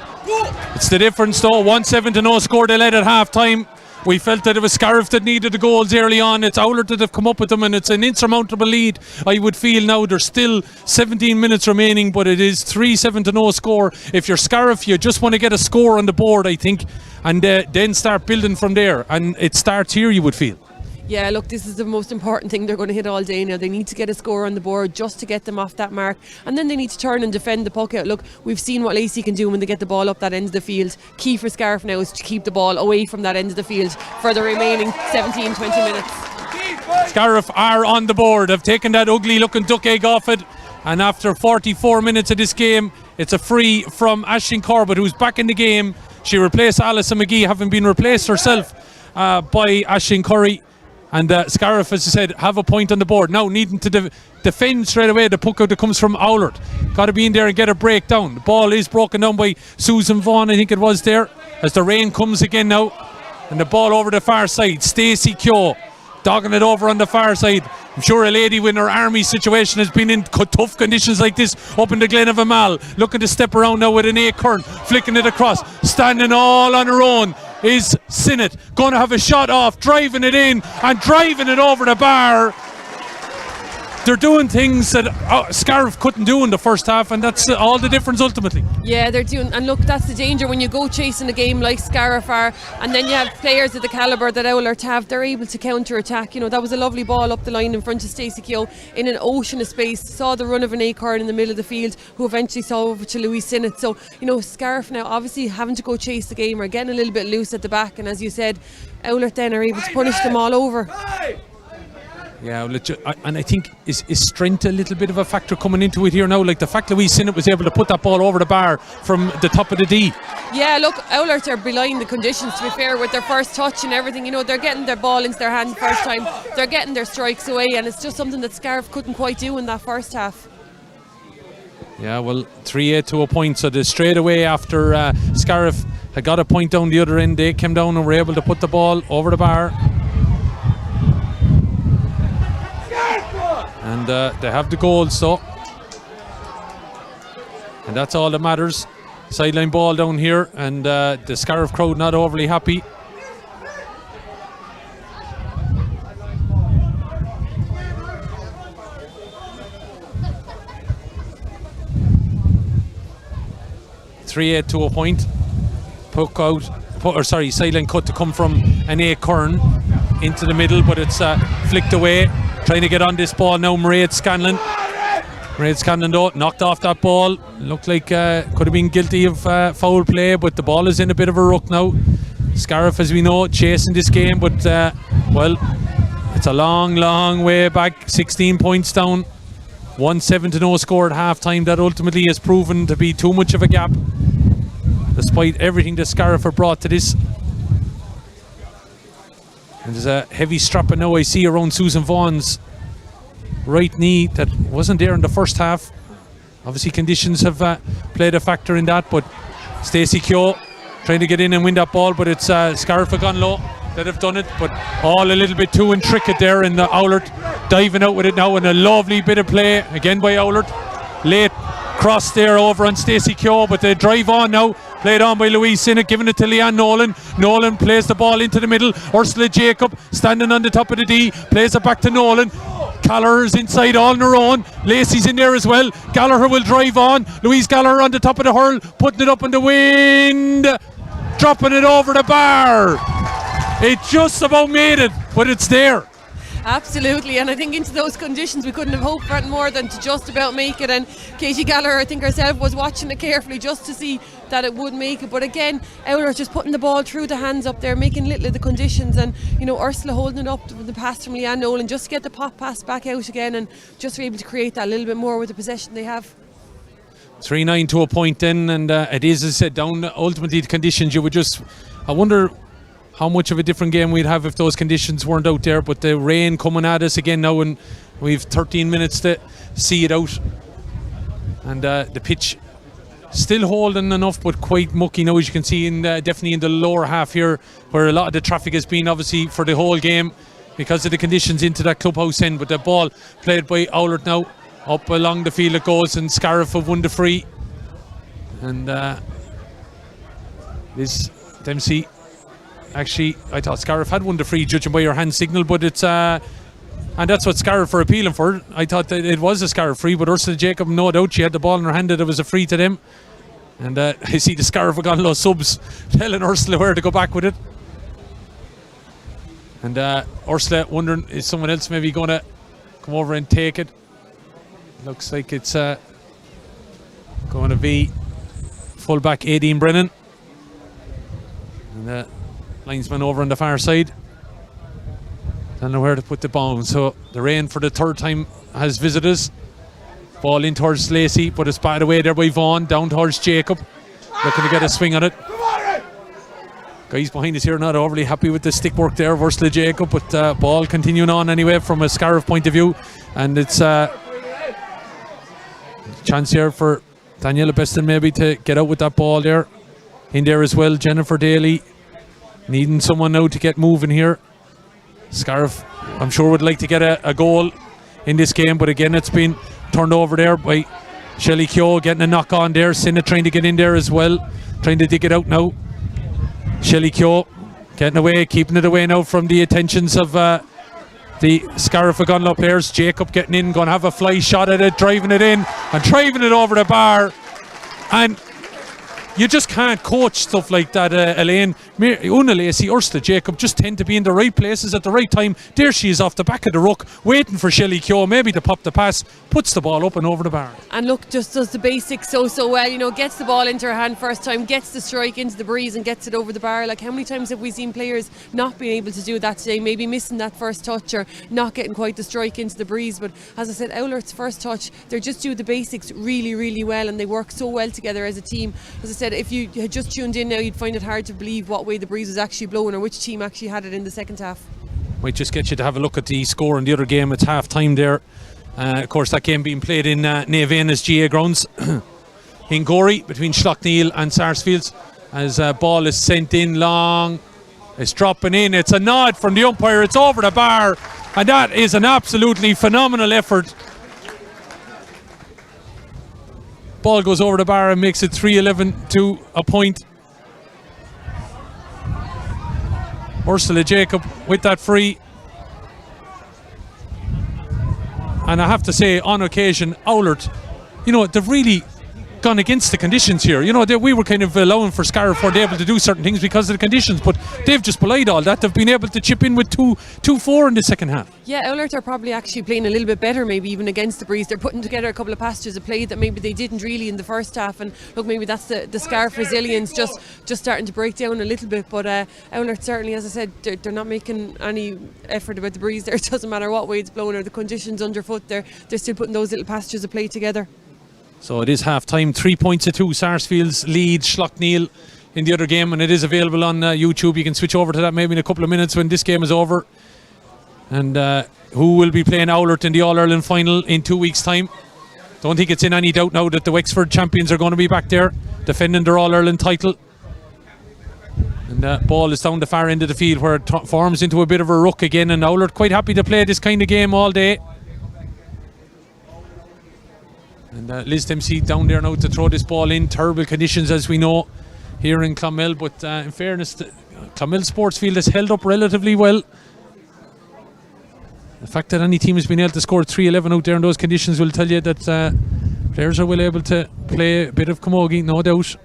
It's the difference though. 1-7 score they led at half time. We felt that it was Scariff that needed the goals early on. It's Oulart that have come up with them, and it's an insurmountable lead. I would feel now there's still 17 minutes remaining, but it is 3-7 score. If you're Scariff, you just want to get a score on the board, I think, and then start building from there. And it starts here, you would feel. Yeah, look, this is the most important thing they're going to hit all day now. They need to get a score on the board just to get them off that mark, and then they need to turn and defend the puck out. Look, we've seen what Lacey can do when they get the ball up that end of the field. Key for Scariff now is to keep the ball away from that end of the field for the remaining 17-20 minutes. Scariff are on the board, have taken that ugly looking duck egg off it, and after 44 minutes of this game, it's a free from Aisling Corbett, who's back in the game. She replaced Alison McGee, having been replaced herself by Aisling Curry. And Scariff, as I said, have a point on the board. Now needing to defend straight away the puck out that comes from Oulart. Got to be in there and get a breakdown. The ball is broken down by Susan Vaughan, I think it was there, as the rain comes again now. And the ball over the far side. Stacey Keogh dogging it over on the far side. I'm sure a lady with her army situation has been in tough conditions like this up in the Glen of Amal, looking to step around now with an acorn, flicking it across, standing all on her own is Sinnott, going to have a shot off, driving it in and driving it over the bar. They're doing things that Scariff couldn't do in the first half, and that's all the difference ultimately. Yeah, they're doing, and look, that's the danger when you go chasing a game like Scariff are, and then you have players of the calibre that Oulart have. They're able to counter-attack. You know, that was a lovely ball up the line in front of Stacey Keogh in an ocean of space. Saw the run of an acorn in the middle of the field, who eventually saw over to Louise Sinnott. So, you know, Scariff now obviously having to go chase the game, or getting a little bit loose at the back, and as you said, Oulart then are able to punish them all over. Yeah, and I think is strength a little bit of a factor coming into it here now? Like the fact that Louise Sinnott was able to put that ball over the bar from the top of the D. Yeah, look, Oulart are belying the conditions, to be fair, with their first touch and everything. You know, they're getting their ball into their hand first time, they're getting their strikes away, and it's just something that Scariff couldn't quite do in that first half. Yeah, well, 3-8 to a point, so the straight away after Scariff had got a point down the other end, they came down and were able to put the ball over the bar. And they have the goals, so, and that's all that matters. Sideline ball down here, and the Scariff crowd not overly happy. .3-8 to a point. Sideline cut to come from an acorn into the middle, but it's flicked away. Trying to get on this ball now, Mairead Scanlon. Mairead Scanlon though knocked off that ball. Looked like could have been guilty of foul play, but the ball is in a bit of a ruck now. Scariff, as we know, chasing this game, but well, it's a long way back. 16 points down, 1-7 to no score at half time. That ultimately has proven to be too much of a gap, despite everything that Scariff have brought to this. And there's a heavy strapping now I see around Susan Vaughan's right knee that wasn't there in the first half. Obviously conditions have played a factor in that, but Stacey Keogh trying to get in and win that ball, but it's Scariff Ogonolloe that have done it, but all a little bit too intricate there, in the Oulart diving out with it now, and a lovely bit of play again by Oulart. Late cross there over on Stacey Keogh, but they drive on now. Played on by Louise Sinnott, giving it to Leanne Nolan. Nolan plays the ball into the middle. Ursula Jacob standing on the top of the D, plays it back to Nolan. Gallagher's inside all on her own. Lacey's in there as well. Gallagher will drive on. Louise Gallagher on the top of the hurl, putting it up in the wind, dropping it over the bar. It just about made it, but it's there. Absolutely, and I think into those conditions we couldn't have hoped for it more than to just about make it. And Katie Gallagher, I think herself, was watching it carefully just to see that it would make it. But again, Oulart just putting the ball through the hands up there, making little of the conditions, and you know, Ursula holding it up with the pass from Leanne Nolan just to get the pop pass back out again, and just be able to create that little bit more with the possession they have. 3-9 to a point then, and it is, as I said, down ultimately the conditions. You would just, I wonder how much of a different game we'd have if those conditions weren't out there, but the rain coming at us again now, and we've 13 minutes to see it out, and the pitch still holding enough but quite mucky now, as you can see, in definitely in the lower half here, where a lot of the traffic has been obviously for the whole game because of the conditions into that clubhouse end. But the ball played by Oulart now, up along the field it goes, and Scariff have won the free, and this Dempsey. Actually, I thought Scariff had won the free, judging by your hand signal, but it's and that's what Scariff are appealing for. I thought that it was a Scariff free, but Ursula Jacob, no doubt, she had the ball in her hand that it was a free to them. And I see the Scariff Ogonolloe subs telling Ursula where to go back with it. And Ursula wondering, is someone else maybe going to come over and take it? Looks like it's going to be fullback Aideen Brennan. And linesman over on the far side. Don't know where to put the ball. So the rain for the third time has visited us. Ball in towards Lacey, but it's batted away there by Vaughan, down towards Jacob, looking to get a swing on it. Guys behind us here not overly happy with the stick work there of Ursula Jacob, but ball continuing on anyway from a Scariff point of view, and it's chance here for Daniela Beston maybe to get out with that ball there. In there as well, Jennifer Daly needing someone now to get moving here. Scariff I'm sure would like to get a goal in this game, but again it's been turned over there by Shelley Keogh, getting a knock on there. Sinnott trying to get in there as well, trying to dig it out now. Shelley Keogh getting away, keeping it away now from the attentions of the Scariff Ogonolloe players. Jacob getting in, going to have a fly shot at it, driving it in and driving it over the bar. And you just can't coach stuff like that, Elaine. Una Lacey, Ursula Jacob just tend to be in the right places at the right time. There she is off the back of the ruck, waiting for Shelley Keogh, maybe to pop the pass, puts the ball up and over the bar. And look, just does the basics so well, you know, gets the ball into her hand first time, gets the strike into the breeze and gets it over the bar. Like, how many times have we seen players not being able to do that today, maybe missing that first touch or not getting quite the strike into the breeze. But as I said, Oulart's first touch, they just do the basics really well, and they work so well together as a team. As I said, if you had just tuned in now, you'd find it hard to believe what way the breeze was actually blowing or which team actually had it in the second half. Might just get you to have a look at the score in the other game. It's half time there. Of course, that game being played in Navena's GA grounds in Gorey between Schlockneil and Sarsfields. As ball is sent in long, it's dropping in, it's a nod from the umpire, it's over the bar, and that is an absolutely phenomenal effort. Ball goes over the bar and makes it 3-11 to a point. Ursula Jacob with that free. And I have to say, on occasion, Oulart, you know, they've really gone against the conditions here. You know, we were kind of allowing for Scariff for they able to do certain things because of the conditions, but they've just belied all that. They've been able to chip in with 2-4 in the second half. Yeah, Oulart are probably actually playing a little bit better, maybe even against the breeze. They're putting together a couple of passages of play that maybe they didn't really in the first half, and look, maybe that's the Scariff resilience just starting to break down a little bit. But Oulart certainly, as I said, they're not making any effort about the breeze there. It doesn't matter what way it's blowing or the conditions underfoot, they're still putting those little passages of play together. So it is half time, 3 points to 2. Sarsfields lead Schlockneil in the other game, and it is available on YouTube. You can switch over to that maybe in a couple of minutes when this game is over. And who will be playing Oulart in the All-Ireland final in 2 weeks' time? Don't think it's in any doubt now that the Wexford champions are going to be back there defending their All-Ireland title. And ball is down the far end of the field where it forms into a bit of a ruck again, and Oulart quite happy to play this kind of game all day. And Liz Dempsey down there now to throw this ball in. Terrible conditions, as we know, here in Clonmel, but in fairness, the Clonmel sports field has held up relatively well. The fact that any team has been able to score 3-11 out there in those conditions will tell you that players are well able to play a bit of camogie, no doubt.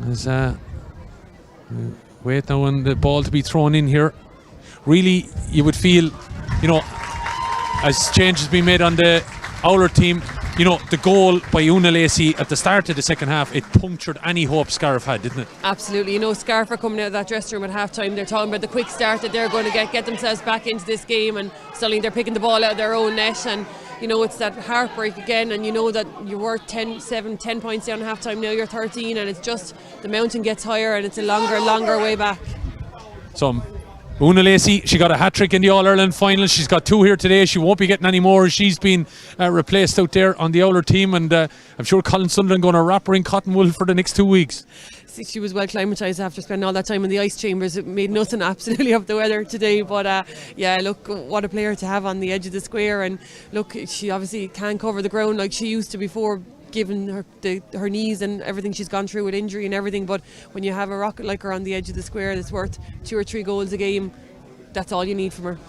As wait now on the ball to be thrown in here. Really, you would feel, you know, as change has been made on the Oulart team, you know, the goal by Una Lacey at the start of the second half, it punctured any hope Scariff had, didn't it? Absolutely. You know, Scariff are coming out of that dressing room at half time. They're talking about the quick start that they're going to get themselves back into this game, and suddenly they're picking the ball out of their own net, and you know, it's that heartbreak again, and you know that you were 10 points down at half time, now you're 13, and it's just the mountain gets higher and it's a longer way back. So Una Lacey, she got a hat-trick in the All-Ireland final. She's got 2 here today. She won't be getting any more. She's been replaced out there on the Oulart team, and I'm sure Colin Sunderland going to wrap her in cotton wool for the next 2 weeks. She was well acclimatised after spending all that time in the ice chambers. It made nothing absolutely of the weather today, but yeah, look, what a player to have on the edge of the square, and look, she obviously can cover the ground like she used to before, given her knees and everything she's gone through with injury and everything. But when you have a rocket like her on the edge of the square that's worth 2 or 3 goals a game, that's all you need from her.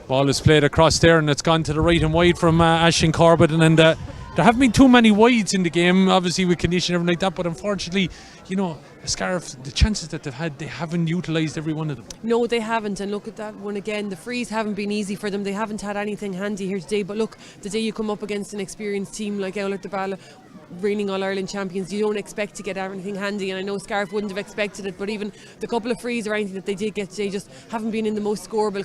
Ball is played across there, and it's gone to the right and wide from Aisling Corbett, and there haven't been too many wides in the game, obviously with condition and everything like that, but unfortunately, you know, Scariff, the chances that they've had, they haven't utilised every one of them. No, they haven't, and look at that one again. The frees haven't been easy for them. They haven't had anything handy here today, but look, the day you come up against an experienced team like Oulart the Ballagh, reigning All-Ireland champions, you don't expect to get anything handy, and I know Scariff wouldn't have expected it, but even the couple of frees or anything that they did get today just haven't been in the most scoreable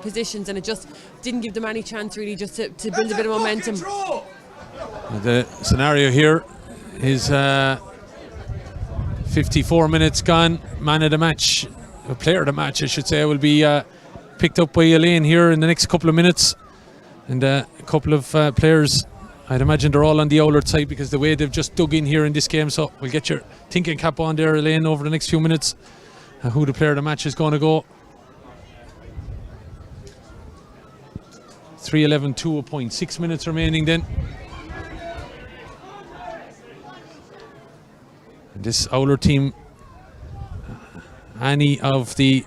positions, and it just didn't give them any chance really just to build a bit of momentum. The scenario here is 54 minutes gone. Man of the match, a player of the match I should say, will be picked up by Elaine here in the next couple of minutes, and a couple of players, I'd imagine they're all on the Oulart side because the way they've just dug in here in this game. So we'll get your thinking cap on there, Elaine, over the next few minutes, who the player of the match is going to go. 3:11, 2.6 minutes remaining then. And this Oulart team, any of the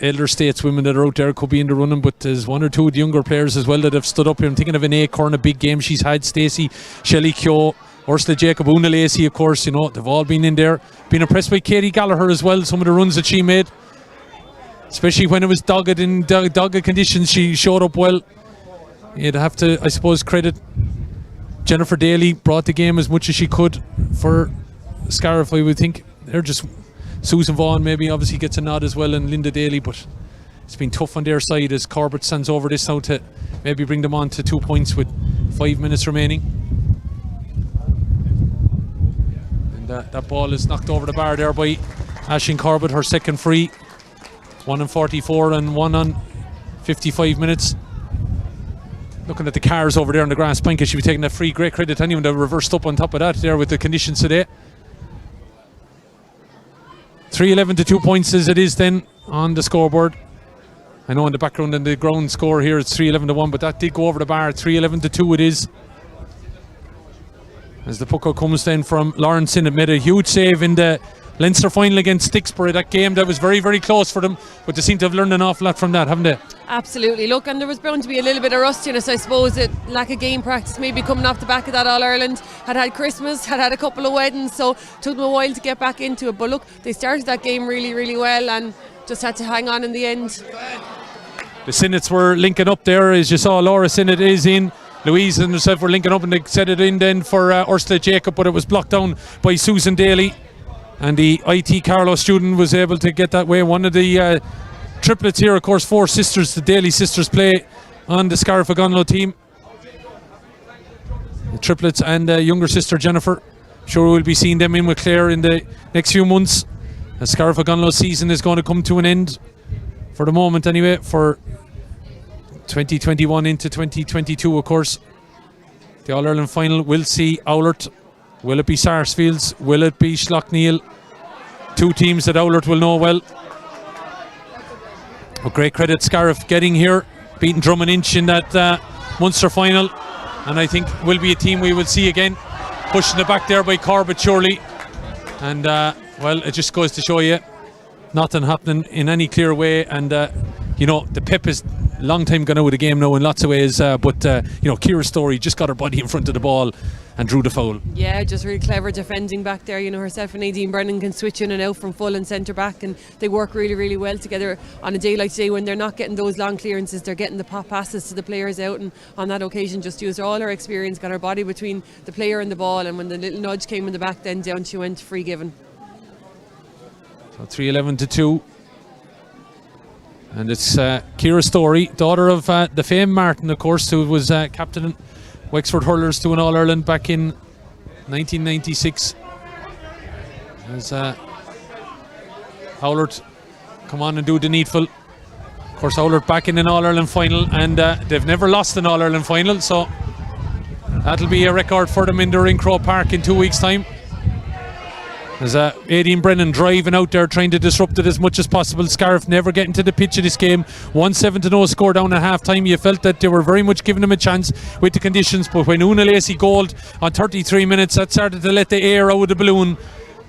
elder stateswomen that are out there could be in the running, but there's one or two of the younger players as well that have stood up here. I'm thinking of Ine Curran, a big game she's had, Stacey, Shelley Keogh, Ursula Jacob, Una Lacey, of course, you know, they've all been in there. Been impressed by Katie Gallagher as well, some of the runs that she made, especially when it was dogged conditions. She showed up well. You'd have to, I suppose, credit Jennifer Daly, brought the game as much as she could for Scariff. I would think they're just Susan Vaughan maybe obviously gets a nod as well, and Linda Daly, but it's been tough on their side as Corbett stands over this now to maybe bring them on to 2 points with 5 minutes remaining. And that ball is knocked over the bar there by Aisling Corbett, her second free. 1 on 44 and 1 on 55 minutes. Looking at the cars over there on the grass bank, she was taking that free. Great credit to anyone that reversed up on top of that there with the conditions today. 3:11 to 2 points as it is then on the scoreboard. I know in the background and the ground score here it's 3:11 to 1, but that did go over the bar. 3:11 to 2 it is. As the puck out comes then from Lauren Sinnott, made a huge save in the Leinster final against Dicksboro. That game that was very, very close for them, but they seem to have learned an awful lot from that, haven't they? Absolutely. Look, and there was bound to be a little bit of rustiness, I suppose, lack of game practice maybe coming off the back of that All-Ireland. Had Christmas, had a couple of weddings, so it took them a while to get back into it. But look, they started that game really, really well and just had to hang on in the end. The Sinnotts were linking up there, as you saw. Laura Sinnott is in. Louise and herself were linking up, and they set it in then for Ursula Jacob, but it was blocked down by Susan Daly. And the IT Carlow student was able to get that way. One of the triplets here, of course, 4 sisters, the Daly sisters play on the Scariff Ogonolloe team. The triplets and younger sister Jennifer. Sure, we'll be seeing them in with Claire in the next few months. The Scariff Ogonolloe season is going to come to an end, for the moment anyway, for 2021 into 2022, of course. The All-Ireland final will see Oulart. Will it be Sarsfields? Will it be Schlockneal? 2 teams that Oulart will know well. A great credit Scariff getting here, beating Drummond Inch in that Munster final, and I think will be a team we will see again, pushing it back there by Corbett surely. And well, it just goes to show you nothing happening in any clear way, and you know, the pep is long time gone out of the game now in lots of ways, but you know, Ciara Story just got her body in front of the ball and drew the foul. Yeah, just really clever defending back there. You know, herself and Nadine Brennan can switch in and out from full and centre back, and they work really, really well together on a day like today when they're not getting those long clearances. They're getting the pop passes to the players out, and on that occasion just used all her experience, got her body between the player and the ball, and when the little nudge came in the back, then down she went, free given. So 3:11 to 2. And it's Ciara Story, daughter of the famed Martin, of course, who was captain in Wexford Hurlers to an All-Ireland back in 1996. As Oulart come on and do the needful. Of course, Oulart back in an All-Ireland final, and they've never lost an All-Ireland final, so that'll be a record for them in the Ring Crow Park in 2 weeks' time. There's Aideen Brennan driving out there, trying to disrupt it as much as possible. Scariff never getting to the pitch of this game. 1-7-0 score down at half time. You felt that they were very much giving them a chance with the conditions, but when Una Lacey goaled on 33 minutes, that started to let the air out of the balloon,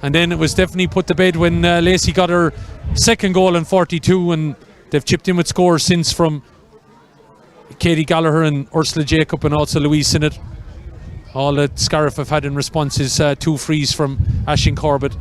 and then it was definitely put to bed when Lacey got her second goal in 42, and they've chipped in with scores since from Katie Gallagher and Ursula Jacob and also Louise Sinnott. All that Scariff have had in response is 2 frees from Aisling Corbett.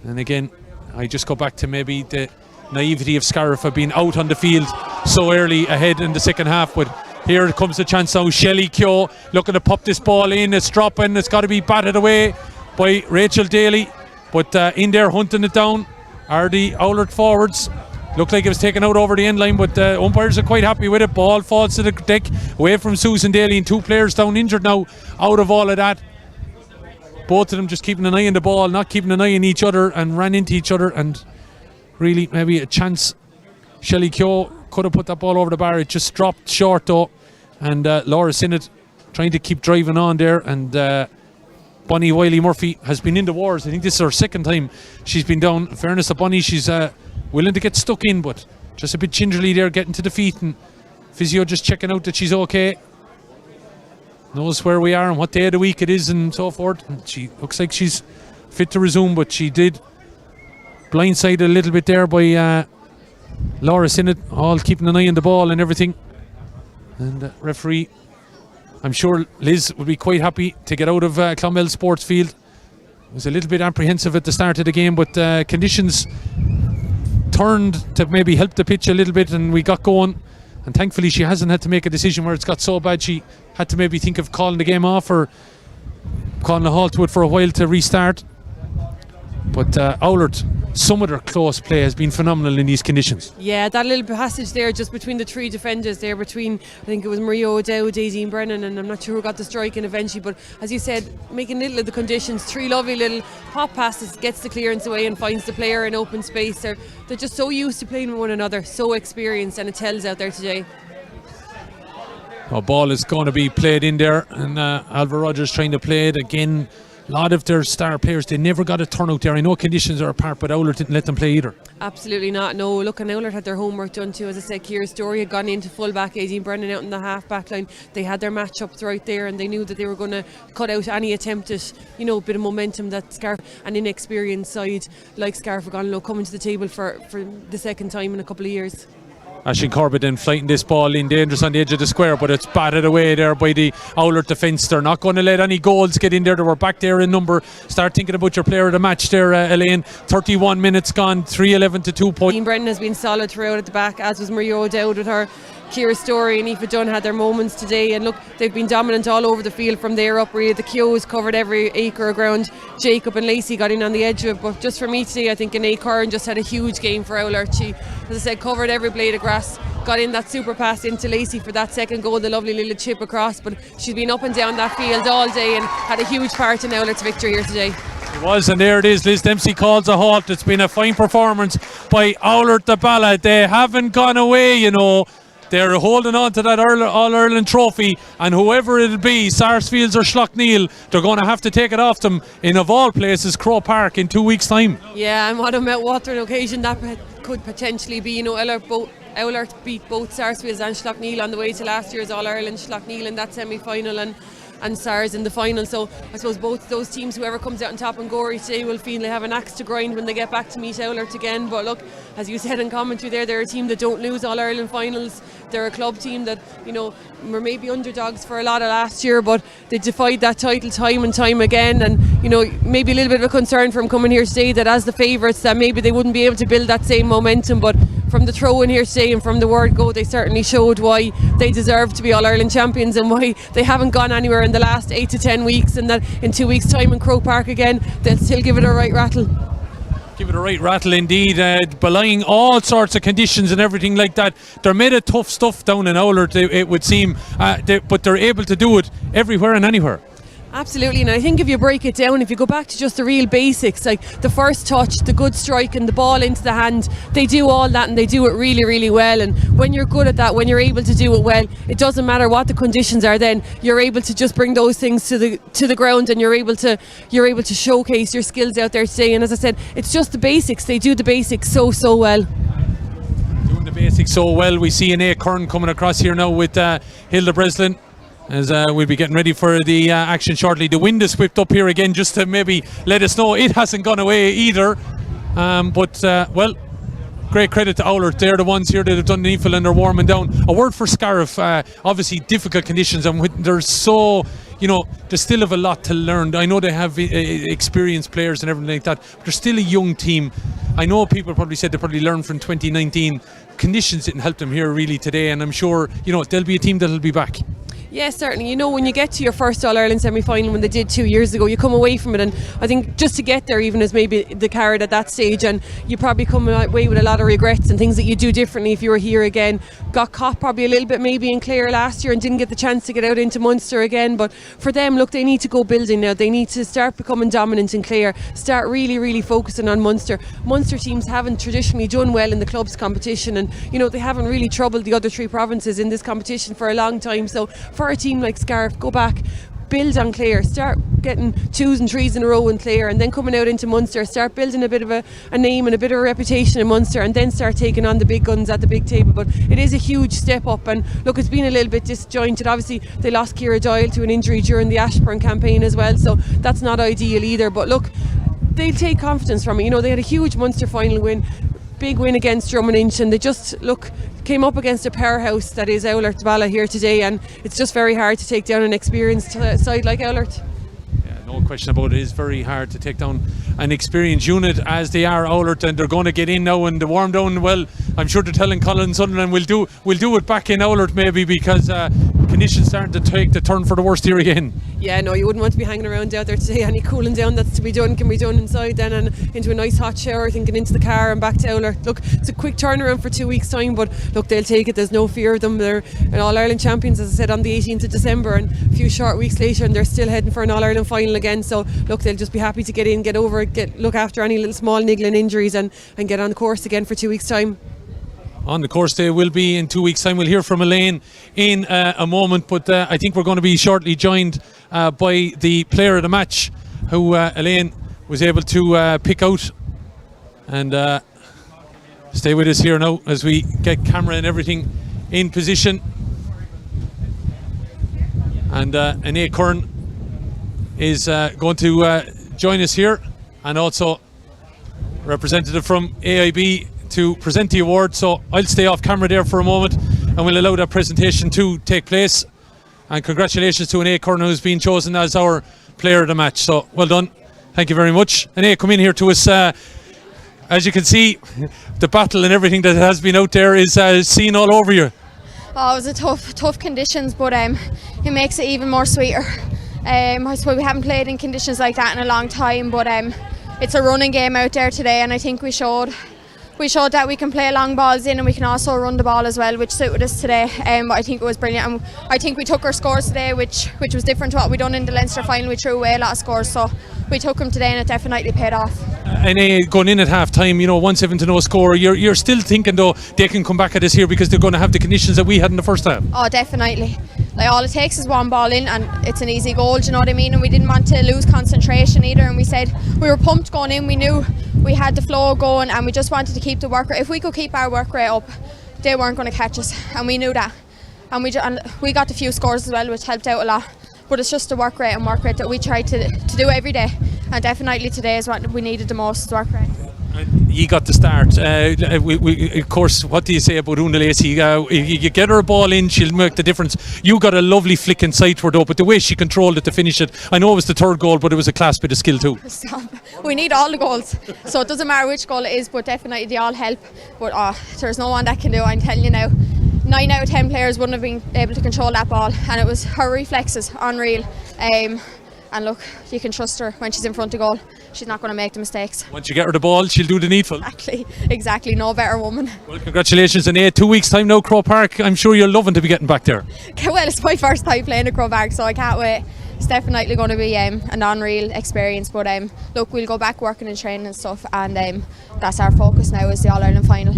And again, I just go back to maybe the naivety of Scariff of being out on the field so early ahead in the second half. But here comes the chance now. Shelley Keogh looking to pop this ball in. It's dropping. It's got to be batted away by Rachel Daly. But in there hunting it down are the Oulart forwards. Looked like it was taken out over the end line, but the umpires are quite happy with it. Ball falls to the deck away from Susan Daly, and 2 players down injured now out of all of that. Both of them just keeping an eye on the ball, not keeping an eye on each other, and ran into each other, and really maybe a chance. Shelley Keogh could have put that ball over the bar. It just dropped short though, and Laura Sinnott trying to keep driving on there, and Bonnie Wiley Murphy has been in the wars. I think this is her second time she's been down. In fairness to Bonnie, she's willing to get stuck in, but just a bit gingerly there, getting to the feet, and physio just checking out that she's okay. Knows where we are and what day of the week it is and so forth. And she looks like she's fit to resume, but she did blindsided a little bit there by Laura Sinnott, all keeping an eye on the ball and everything. And referee, I'm sure Liz would be quite happy to get out of Clonmel Sports Field. Was a little bit apprehensive at the start of the game, but conditions turned to maybe help the pitch a little bit, and we got going. And thankfully she hasn't had to make a decision where it's got so bad she had to maybe think of calling the game off or calling a halt to it for a while to restart. But Oulart, some of their close play has been phenomenal in these conditions. Yeah, that little passage there just between the three defenders there, between I think it was Maria O'Dowd, Daisy Brennan, and I'm not sure who got the strike in eventually, but as you said, making little of the conditions, three lovely little pop passes, gets the clearance away and finds the player in open space. They're just so used to playing with one another, so experienced, and it tells out there today. A ball is going to be played in there, and Alva Rogers trying to play it again. A lot of their star players, they never got a turnout there. I know conditions are apart, but Oulart didn't let them play either. Absolutely not. No, look, and Oulart had their homework done too. As I said, Ciara Story had gone into full back, Aileen Brennan out in the half back line. They had their match-ups right there, and they knew that they were going to cut out any attempt at, a bit of momentum that Scariff, an inexperienced side like Scariff Ogonolloe, coming to the table for the second time in a couple of years. Aisling Corbett then flighting this ball in, dangerous on the edge of the square, but it's batted away there by the Oulart defence. They're not going to let any goals get in there. They were back there in number. Start thinking about your player of the match there, Elaine. 31 minutes gone, 3-11 to 2 points. Dean Brennan has been solid throughout at the back, as was Maria O'Dowd with her. Ciara Story and Aoife Dunn had their moments today, and look, they've been dominant all over the field from there up. Really, the Keoghs covered every acre of ground. Jacob and Lacey got in on the edge of it, but just for me today, I think Anae Curran just had a huge game for Oulart. She, as I said, covered every blade of grass, got in that super pass into Lacey for that second goal, the lovely little chip across, but she's been up and down that field all day and had a huge part in Oulart's victory here today. It was, and there it is. Liz Dempsey calls a halt. It's been a fine performance by Oulart the Ballagh. They haven't gone away, They're holding on to that All-Ireland trophy, and whoever it'll be, Sarsfields or Schlockneil, they're going to have to take it off them in, of all places, Croke Park in 2 weeks' time. Yeah, and what an occasion that could potentially be. Oulart beat both Sarsfields and Schlockneil on the way to last year's All-Ireland. Schlockneil in that semi-final and SARS in the final, so I suppose both those teams, whoever comes out on top in Gorey today, will feel they have an axe to grind when they get back to meet Oulart again. But look, as you said in commentary there, they're a team that don't lose All-Ireland finals. They're a club team that, were maybe underdogs for a lot of last year, but they defied that title time and time again, and maybe a little bit of a concern from coming here today that as the favourites that maybe they wouldn't be able to build that same momentum, but from the throw in here today and from the word go, they certainly showed why they deserve to be All-Ireland champions and why they haven't gone anywhere in the last 8 to 10 weeks, and that in 2 weeks' time in Croke Park again, they'll still give it a right rattle. Give it a right rattle indeed, belying all sorts of conditions and everything like that. They're made of tough stuff down in Oulart, it would seem, but they're able to do it everywhere and anywhere. Absolutely, and I think if you break it down, if you go back to just the real basics, like the first touch, the good strike and the ball into the hand, they do all that and they do it really, really well. And when you're good at that, when you're able to do it well, it doesn't matter what the conditions are, then you're able to just bring those things to the ground, and you're able to showcase your skills out there today. And as I said, it's just the basics. They do the basics so well. Doing the basics so well. We see Anae Curran coming across here now with Hilda Breslin, as we'll be getting ready for the action shortly. The wind is whipped up here again just to maybe let us know it hasn't gone away either. Great credit to Oulart. They're the ones here that have done the needful and they're warming down. A word for Scariff. Obviously difficult conditions, and they're so, they still have a lot to learn. I know they have experienced players and everything like that, but they're still a young team. I know people probably said they probably learned from 2019. Conditions didn't help them here really today, and I'm sure, they'll be a team that'll be back. Yes, certainly. When you get to your first All-Ireland semi-final, when they did 2 years ago, you come away from it, and I think just to get there even is maybe the carrot at that stage, and you probably come away with a lot of regrets and things that you do differently if you were here again. Got caught probably a little bit maybe in Clare last year and didn't get the chance to get out into Munster again, but for them, look, they need to go building now. They need to start becoming dominant in Clare, start really, really focusing on Munster. Munster teams haven't traditionally done well in the clubs competition, and they haven't really troubled the other three provinces in this competition for a long time. So for a team like Scariff, go back, build on Clare, start getting 2s and 3s in a row in Clare, and then coming out into Munster, start building a bit of a name and a bit of a reputation in Munster, and then start taking on the big guns at the big table. But it is a huge step up, and look, it's been a little bit disjointed. Obviously they lost Ciara Doyle to an injury during the Ashburn campaign as well, so that's not ideal either. But look, they'll take confidence from it. You know, they had a huge Munster final win, big win against Drummond and they just came up against a powerhouse that is Oulart the Ballagh here today, and it's just very hard to take down an experienced side like Oulart. Yeah, no question about it. It is very hard to take down an experienced unit as they are Oulart, and they're going to get in now and the warm down. Well, I'm sure they're telling Colin Sunderland we'll do it back in Oulart maybe, because conditions starting to take the turn for the worst here again. Yeah, no, you wouldn't want to be hanging around out there today. Any cooling down that's to be done can be done inside then, and into a nice hot shower, thinking into the car and back to Oulart. Look, it's a quick turnaround for 2 weeks time, but look, they'll take it. There's no fear of them. They're an All-Ireland champions, as I said, on the 18th of December, and a few short weeks later and they're still heading for an All-Ireland final again. So look, they'll just be happy to get in, get over it, look after any little small niggling injuries and get on the course again for 2 weeks time. On the course they will be in 2 weeks time. We'll hear from Elaine in a moment, but I think we're going to be shortly joined by the player of the match, who Elaine was able to pick out. And stay with us here now as we get camera and everything in position. And Anae Curran is going to join us here, and also representative from AIB to present the award. So I'll stay off camera there for a moment and we'll allow that presentation to take place. And congratulations to Anae Curran, who's been chosen as our player of the match. So well done, thank you very much. Anae, come in here to us. As you can see, the battle and everything that has been out there is seen all over you. Oh, it was a tough conditions, but it makes it even more sweeter. I suppose we haven't played in conditions like that in a long time, but it's a running game out there today, and I think we showed that we can play long balls in and we can also run the ball as well, which suited us today. But I think it was brilliant, and I think we took our scores today, which was different to what we done in the Leinster final. We threw away a lot of scores, so we took them today and it definitely paid off. And going in at half time, 1-7 score, you're still thinking though they can come back at us here because they're going to have the conditions that we had in the first half? Oh, definitely. Like, all it takes is one ball in and it's an easy goal, do you know what I mean? And we didn't want to lose concentration either, and we said we were pumped going in. We knew we had the flow going and we just wanted to keep the work rate. If we could keep our work rate up, they weren't going to catch us, and we knew that. And we got a few scores as well, which helped out a lot. But it's just the work rate that we try to do every day, and definitely today is what we needed the most, the work rate. You got the start. Of course, what do you say about Una Lacey? You get her a ball in, she'll make the difference. You got a lovely flick inside for though, but the way she controlled it to finish it, I know it was the third goal, but it was a class bit of skill too. Stop. We need all the goals, so it doesn't matter which goal it is, but definitely they all help. But there's no one that can do it, I'm telling you now. 9 out of 10 players wouldn't have been able to control that ball, and it was her reflexes, unreal. And look, you can trust her when she's in front of goal. She's not going to make the mistakes. Once you get her the ball, she'll do the needful. Exactly, no better woman. Well, congratulations, Anae. 2 weeks time now, Crow Park. I'm sure you're loving to be getting back there. Well, it's my first time playing at Crow Park, so I can't wait. It's definitely going to be an unreal experience, but look, we'll go back working and training and stuff, and that's our focus now, is the All-Ireland final.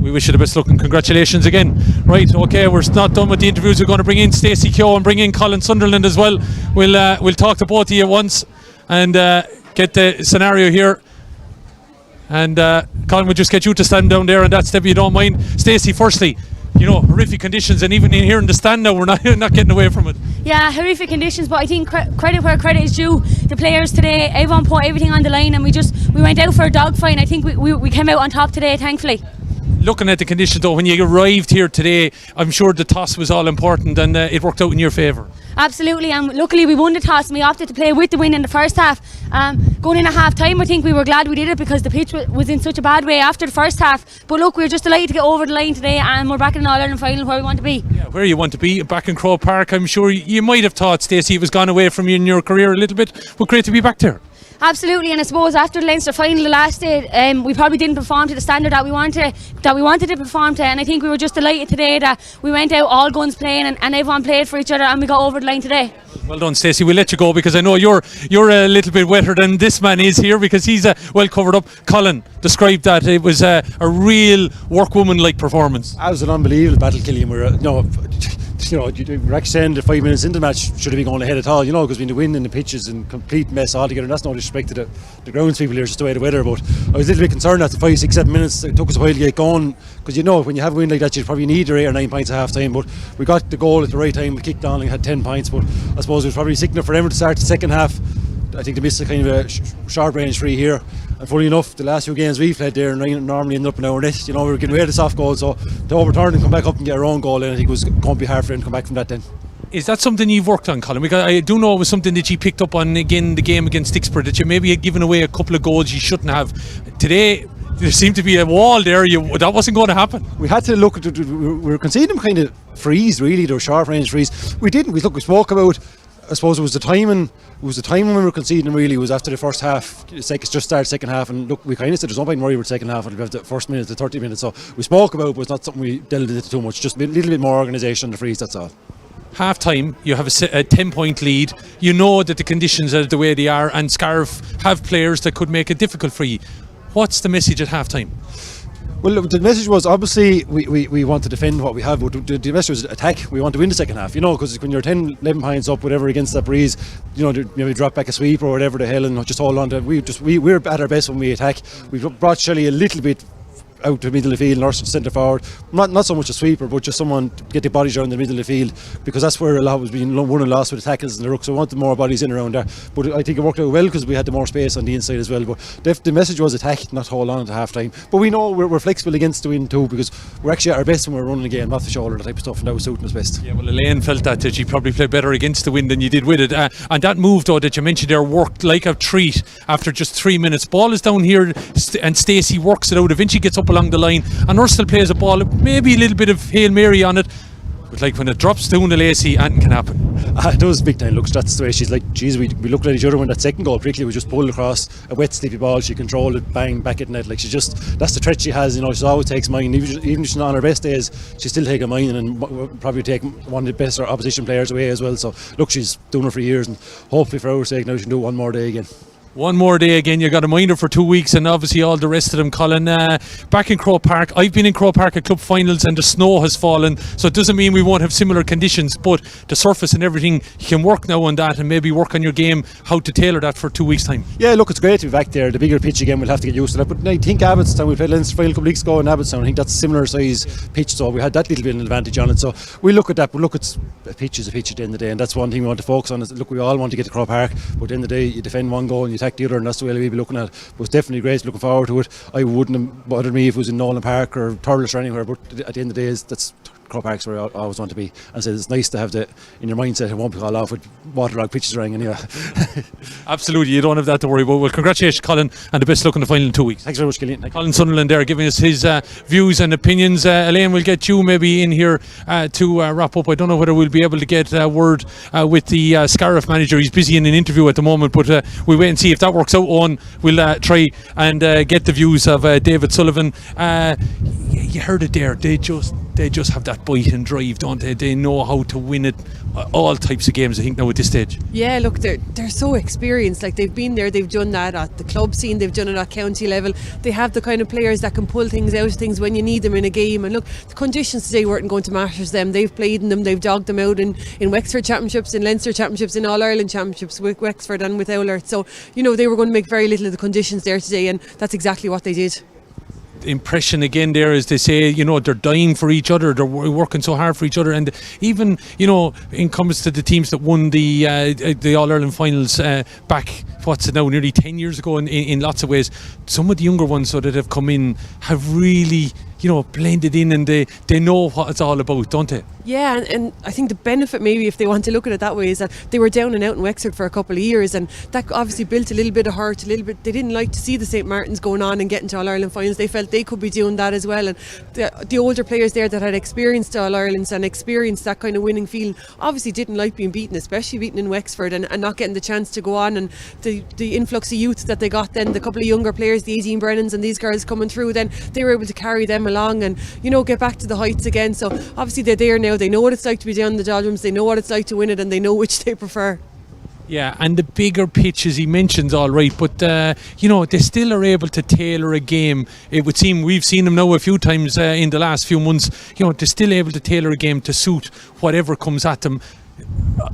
We wish you the best luck and congratulations again. Right, okay, we're not done with the interviews. We're going to bring in Stacey Keogh and bring in Colin Sunderland as well. We'll talk to both of you at once and get the scenario here. And Colin, we'll just get you to stand down there, and that step, if you don't mind. Stacey, firstly, horrific conditions, and even in here in the stand now, we're not getting away from it. Yeah, horrific conditions, but I think credit where credit is due. The players today, everyone put everything on the line, and we went out for a dogfight. I think we came out on top today, thankfully. Looking at the conditions though, when you arrived here today, I'm sure the toss was all important, and it worked out in your favour. Absolutely, and luckily we won the toss and we opted to play with the win in the first half. Going in at half time, I think we were glad we did it because the pitch was in such a bad way after the first half. But look, we're just delighted to get over the line today, and we're back in an All-Ireland final where we want to be. Yeah, where you want to be, back in Crow Park. I'm sure you might have thought, Stacey, it was gone away from you in your career a little bit, but great to be back there. Absolutely, and I suppose after the Leinster final the last day, we probably didn't perform to the standard that we wanted to perform to, and I think we were just delighted today that we went out all guns playing and everyone played for each other, and we got over the line today. Well done, Stacey. We'll let you go because I know you're a little bit wetter than this man is here because he's well covered up. Colin, describe that. It was a real workwoman-like performance. That was an unbelievable battle, Killian. The we're actually saying that 5 minutes into the match should have been going ahead at all, because we had the wind and the pitch is in complete mess altogether, and that's no disrespect to the grounds people here, it's just the way the weather. But I was a little bit concerned after 5, 6, 7 minutes. It took us a while to get going, because when you have a wind like that, you probably need 8 or 9 pints at half time. But we got the goal at the right time, we kicked on and had 10 pints. But I suppose it was probably sick enough for them to start the second half. I think they missed a kind of a short range free here, and funny enough, the last few games we played there normally end up in our net. We were getting away with the soft goal, so to overturn and come back up and get our own goal, and I think it was going to be hard for them to come back from that then. Is that something you've worked on, Colin? Because I do know it was something that you picked up on again the game against Dixborough, that you maybe had given away a couple of goals you shouldn't have. Today there seemed to be a wall there. That wasn't going to happen. We had to look at it. We were conceding kind of frees, really. They were short range frees. We didn't. We spoke about, I suppose it was the timing. It was the time when we were conceding, really. It was after the first half. It's just started second half, and look, we kind of said there's no point worry about the second half. It'll have the first minute, the 30 minutes. So we spoke about it, but it's not something we delved into too much. Just a little bit more organisation on the frees, that's all. Half time, you have a 10-point lead. You know that the conditions are the way they are, and Scariff have players that could make it difficult for you. What's the message at half time? Well, the message was, obviously we want to defend what we have, but the message was attack. We want to win the second half, because when you're 10, 11 points up, whatever, against that breeze, maybe drop back a sweep or whatever the hell, and just hold on to it. We're at our best when we attack. We've brought Shelley a little bit out to the middle of the field, and centre forward, not so much a sweeper, but just someone to get the bodies around the middle of the field, because that's where a lot was being won and lost with the tackles and the rucks. So we wanted more bodies in around there, but I think it worked out well because we had the more space on the inside as well. But the message was attack, not hold on to half time. But we know we're flexible against the wind too, because we're actually at our best when we're running the game, not the shoulder, that type of stuff, and that was suiting us best. Yeah, well, Elaine felt that you probably played better against the wind than you did with it, and that move though that you mentioned there worked like a treat after just 3 minutes. Ball is down here and Stacey works it out, eventually gets up along the line, and Ursula plays a ball, maybe a little bit of Hail Mary on it, but like when it drops down the Lacey, anything can happen. Those big time looks, that's the way she's like, geez, we looked at each other when that second goal, particularly, we just pulled across a wet sleepy ball, she controlled it, bang, back at net, like that's the threat she has, she always takes mine, even if she's not on her best days, she's still taking mine, and probably take one of the best opposition players away as well. So look, she's doing it for years, and hopefully for our sake now she can do it one more day again. One more day again. You got a minder for 2 weeks, and obviously all the rest of them, Colin. Back in Croke Park, I've been in Croke Park at club finals, and the snow has fallen, so it doesn't mean we won't have similar conditions, but the surface and everything, you can work now on that and maybe work on your game, how to tailor that for 2 weeks time. Yeah, look, it's great to be back there. The bigger pitch again, we'll have to get used to that, but I think Abbottstown, we played Leinster final a couple of weeks ago in Abbottstown, I think that's a similar size pitch, so we had that little bit of an advantage on it. So we look at that, but look, it's a pitch is a pitch at the end of the day, and that's one thing we want to focus on. Is, look, we all want to get to Croke Park, but at the end of the day, you defend one goal and you attack the other, and that's the way we'll be looking at it. But it's definitely great, looking forward to it. I wouldn't have bothered me if it was in Nolan Park or Thurles or anywhere, but at the end of the day, that's Croke Park's where I always want to be. And so it's nice to have that in your mindset. It won't be called off with waterlogged pitches around anyway. Absolutely, you don't have that to worry about. Well, congratulations, Colin, and the best luck in the final in 2 weeks. Thanks very much, Killian. Colin Sunderland there giving us his views and opinions. Elaine, we'll get you maybe in here to wrap up. I don't know whether we'll be able to get a word with the Scariff manager. He's busy in an interview at the moment, but we'll wait and see if that works out. On we'll try and get the views of David Sullivan. You heard it there. They just have that bite and drive, don't they? They know how to win it, all types of games, I think, now at this stage. Yeah, look, they're so experienced. Like, they've been there, they've done that at the club scene, they've done it at county level. They have the kind of players that can pull things out of things when you need them in a game. And look, the conditions today weren't going to matter to them. They've played in them, they've dogged them out in Wexford Championships, in Leinster Championships, in All-Ireland Championships with Wexford and with Oulart. So, they were going to make very little of the conditions there today, and that's exactly what they did. Impression again there, as they say, they're dying for each other, they're working so hard for each other, and even in comes to the teams that won the All-Ireland finals back, what's it now, nearly 10 years ago in lots of ways. Some of the younger ones that have come in have really blended in, and they know what it's all about, don't they? Yeah, and I think the benefit, maybe if they want to look at it that way, is that they were down and out in Wexford for a couple of years, and that obviously built a little bit of hurt, they didn't like to see the St. Martins going on and getting to All-Ireland finals. They felt they could be doing that as well, and the older players there that had experienced All-Irelands and experienced that kind of winning feeling obviously didn't like being beaten, especially beaten in Wexford, and not getting the chance to go on. And the influx of youth that they got then, the couple of younger players, the 18 Brennans and these girls coming through, then they were able to carry them along and get back to the heights again. So obviously they're there now, they know what it's like to be down in the doldrums, they know what it's like to win it, and they know which they prefer. Yeah, and the bigger pitches he mentions, all right, but they still are able to tailor a game. It would seem we've seen them now a few times in the last few months. They're still able to tailor a game to suit whatever comes at them.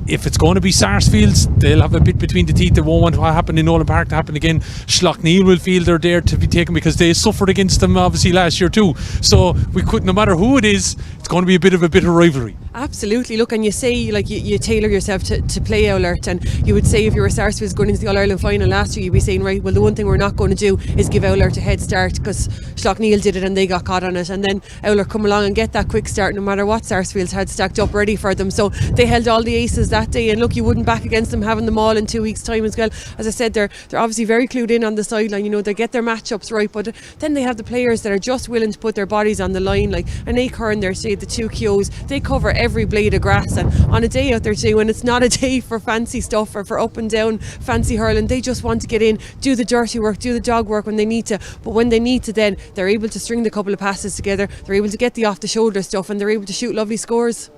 If it's going to be Sarsfields, they'll have a bit between the teeth. They won't want what happened in Nolan Park to happen again. Schlockneil will feel they're there to be taken because they suffered against them obviously last year too. So we could, no matter who it is, it's going to be a bit of a bitter rivalry. Absolutely. Look, and you say like you tailor yourself to play Oulart, and you would say if you were Sarsfields going into the All-Ireland final last year, you'd be saying, right, well, the one thing we're not going to do is give Oulart a head start because Schlockneil did it and they got caught on it, and then Oulart come along and get that quick start no matter what Sarsfields had stacked up ready for them. So they held all the aces that day, and look, you wouldn't back against them having them all in 2 weeks' time as well. As I said, they're obviously very clued in on the sideline. They get their matchups right, but then they have the players that are just willing to put their bodies on the line, like an Acorn there, say the two Keoghs. They cover every blade of grass, and on a day out there today when it's not a day for fancy stuff or for up and down fancy hurling, they just want to get in, do the dirty work, do the dog work when they need to, but when they need to, then they're able to string the couple of passes together, they're able to get the off the shoulder stuff, and they're able to shoot lovely scores.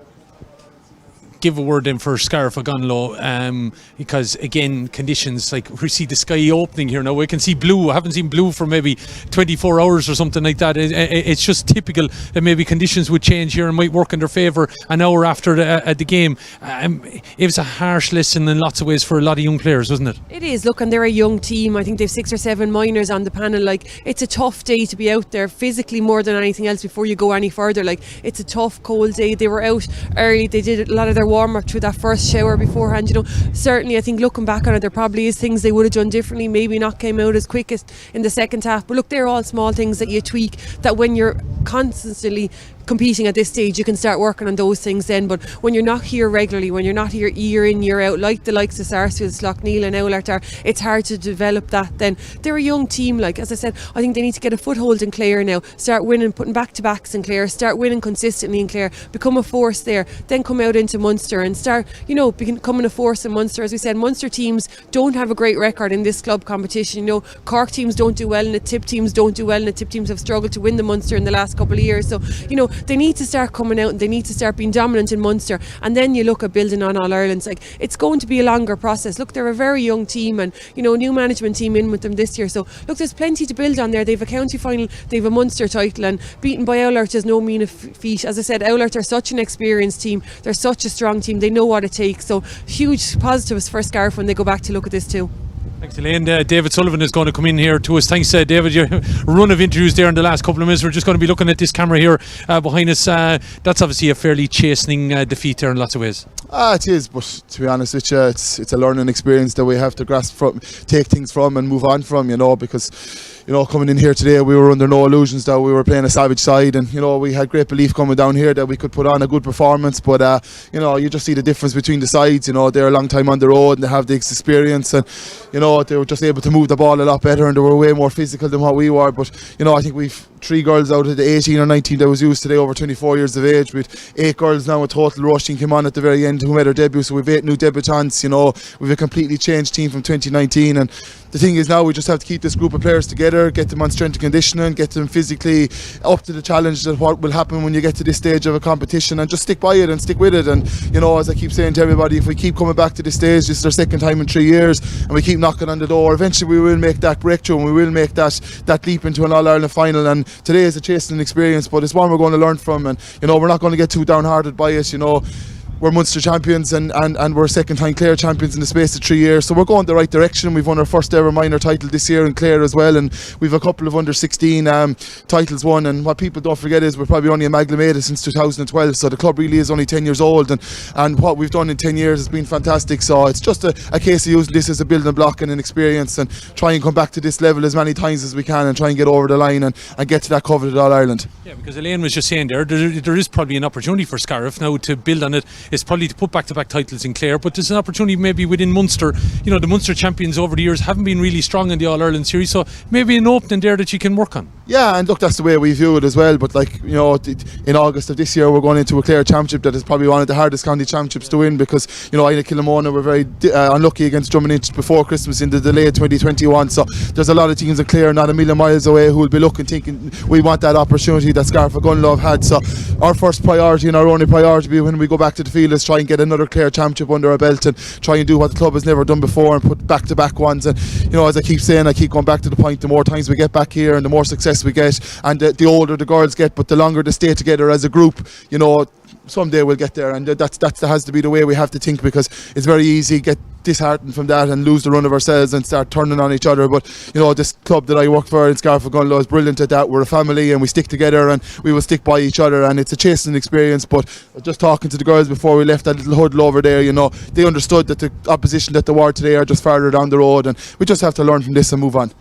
Give a word in for Scariff Ogonolloe, because again, conditions, like we see the sky opening here now. We can see blue. I haven't seen blue for maybe 24 hours or something like that. It's just typical that maybe conditions would change here and might work in their favour an hour after the game. It was a harsh lesson in lots of ways for a lot of young players, wasn't it? It is. Look, and they're a young team. I think they've 6 or 7 minors on the panel. Like, it's a tough day to be out there physically more than anything else before you go any further. Like, it's a tough, cold day. They were out early. They did a lot of their warm up through that first shower beforehand. Certainly I think looking back on it, there probably is things they would have done differently, maybe not came out as quick as in the second half, but look, they're all small things that you tweak, that when you're constantly competing at this stage you can start working on those things then. But when you're not here regularly, when you're not here year in year out, like the likes of Sarsfields, Schlockneil and Oulart are, it's hard to develop that. Then they're a young team. Like, as I said, I think they need to get a foothold in Clare now, start winning, putting back to backs in Clare, start winning consistently in Clare, become a force there, then come out into Munster and start becoming a force in Munster. As we said, Munster teams don't have a great record in this club competition. Cork teams don't do well in it, Tip teams don't do well in it, Tip teams have struggled to win the Munster in the last couple of years. So they need to start coming out and they need to start being dominant in Munster, and then you look at building on All-Irelands. Like, it's going to be a longer process. Look, they're a very young team, and new management team in with them this year, so look, there's plenty to build on there. They've a county final, they've a Munster title, and beaten by Oulart is no mean feat. As I said, Oulart are such an experienced team, they're such a strong team, they know what it takes, so huge positives for Scariff when they go back to look at this too. Thanks, Elaine. David Sullivan is going to come in here to us. Thanks, David. Your run of interviews there in the last couple of minutes. We're just going to be looking at this camera here behind us. That's obviously a fairly chastening defeat there in lots of ways. It is, but to be honest with you, it's a learning experience that we have to grasp from, take things from and move on from, because coming in here today we were under no illusions that we were playing a savage side, and we had great belief coming down here that we could put on a good performance, but you just see the difference between the sides. They're a long time on the road and they have the experience, and they were just able to move the ball a lot better, and they were way more physical than what we were. But I think we've 3 girls out of the 18 or 19 that was used today over 24 years of age, with 8 girls now. A total rushing came on at the very end who made their debut, so we've 8 new debutants. We've a completely changed team from 2019, and the thing is now we just have to keep this group of players together, get them on strength and conditioning, get them physically up to the challenge that what will happen when you get to this stage of a competition, and just stick by it and stick with it. And as I keep saying to everybody, if we keep coming back to this stage, this is our second time in 3 years, and we keep knocking on the door, eventually we will make that breakthrough and we will make that leap into an All-Ireland final. And today is a chastening experience, but it's one we're going to learn from, and we're not going to get too downhearted by it. We're Munster champions and we're second time Clare champions in the space of 3 years, so we're going the right direction. We've won our first ever minor title this year in Clare as well, and we've a couple of under 16 titles won. And what people don't forget is we're probably only amalgamated since 2012, so the club really is only 10 years old, and what we've done in 10 years has been fantastic. So it's just a case of using this as a building block and an experience, and try and come back to this level as many times as we can, and try and get over the line and get to that coveted All-Ireland. Yeah, because Elaine was just saying there is probably an opportunity for Scariff now to build on it. It's probably to put back-to-back titles in Clare, but there's an opportunity maybe within Munster. The Munster champions over the years haven't been really strong in the All-Ireland series, so maybe an opening there that you can work on. Yeah, and look, that's the way we view it as well. But in August of this year we're going into a Clare championship that is probably one of the hardest county championships to win, because Ina Killamona were very unlucky against Drummond before Christmas in the delayed 2021, so there's a lot of teams in Clare not a million miles away who will be looking, thinking we want that opportunity that Scariff Ogonolloe have had. So our first priority and our only priority will be when we go back to the feel is try and get another Clare Championship under our belt and try and do what the club has never done before and put back-to-back ones. And as I keep saying, I keep going back to the point, the more times we get back here and the more success we get, and the older the girls get, but the longer they stay together as a group, someday we'll get there. And that has to be the way we have to think, because it's very easy get disheartened from that and lose the run of ourselves and start turning on each other. But this club that I work for in Scariff Ogonolloe is brilliant at that. We're a family and we stick together and we will stick by each other, and it's a chasing experience. But just talking to the girls before we left that little huddle over there, they understood that the opposition that they were today are just farther down the road, and we just have to learn from this and move on.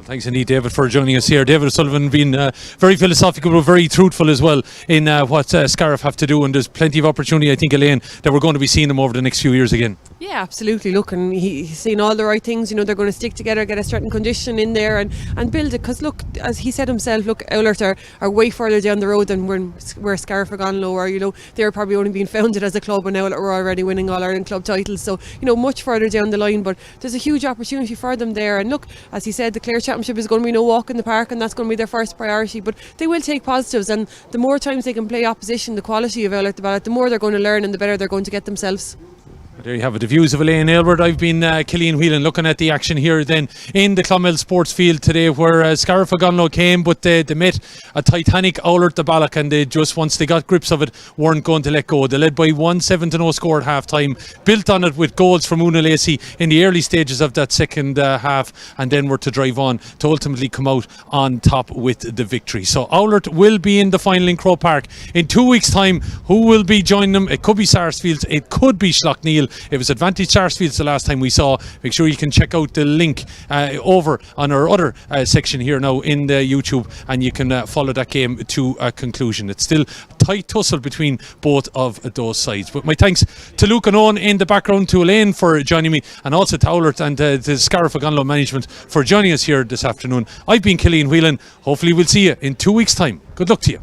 Thanks indeed, David, for joining us here. David O'Sullivan being very philosophical but very truthful as well in what Scariff have to do, and there's plenty of opportunity, I think, Elaine, that we're going to be seeing them over the next few years again. Yeah, absolutely. Look, and he's seen all the right things. They're going to stick together, get a strength and condition in there and build it. Because look, as he said himself, look, Oulart are way further down the road than where Scariff Ogonolloe are. They're probably only being founded as a club, and Oulart were already winning All-Ireland club titles. So, much further down the line. But there's a huge opportunity for them there. And look, as he said, the Clare Championship is going to be no walk in the park, and that's going to be their first priority. But they will take positives, and the more times they can play opposition, the quality of Oulart the Ballagh, the more they're going to learn and the better they're going to get themselves. There you have it, the views of Elaine Aylward. I've been Killian Whelan looking at the action here then in the Clonmel Sports Field today, where Scariff Ogonolloe came, but they met a titanic Oulart the Ballagh, and they just, once they got grips of it, weren't going to let go. They led by 1-7-0 score at half time, built on it with goals from Una Lacey in the early stages of that second half, and then were to drive on to ultimately come out on top with the victory. So Oulart will be in the final in Croke Park in 2 weeks' time. Who will be joining them? It could be Sarsfields, it could be Schlockneil. It was Advantage Sarsfields the last time we saw. Make sure you can check out the link over on our other section here now in the YouTube, and you can follow that game to a conclusion. It's still a tight tussle between both of those sides. But my thanks to Luke and Owen in the background, to Elaine for joining me, and also to Oulart and the Scariff Ogonolloe management for joining us here this afternoon. I've been Killian Whelan. Hopefully we'll see you in 2 weeks' time. Good luck to you.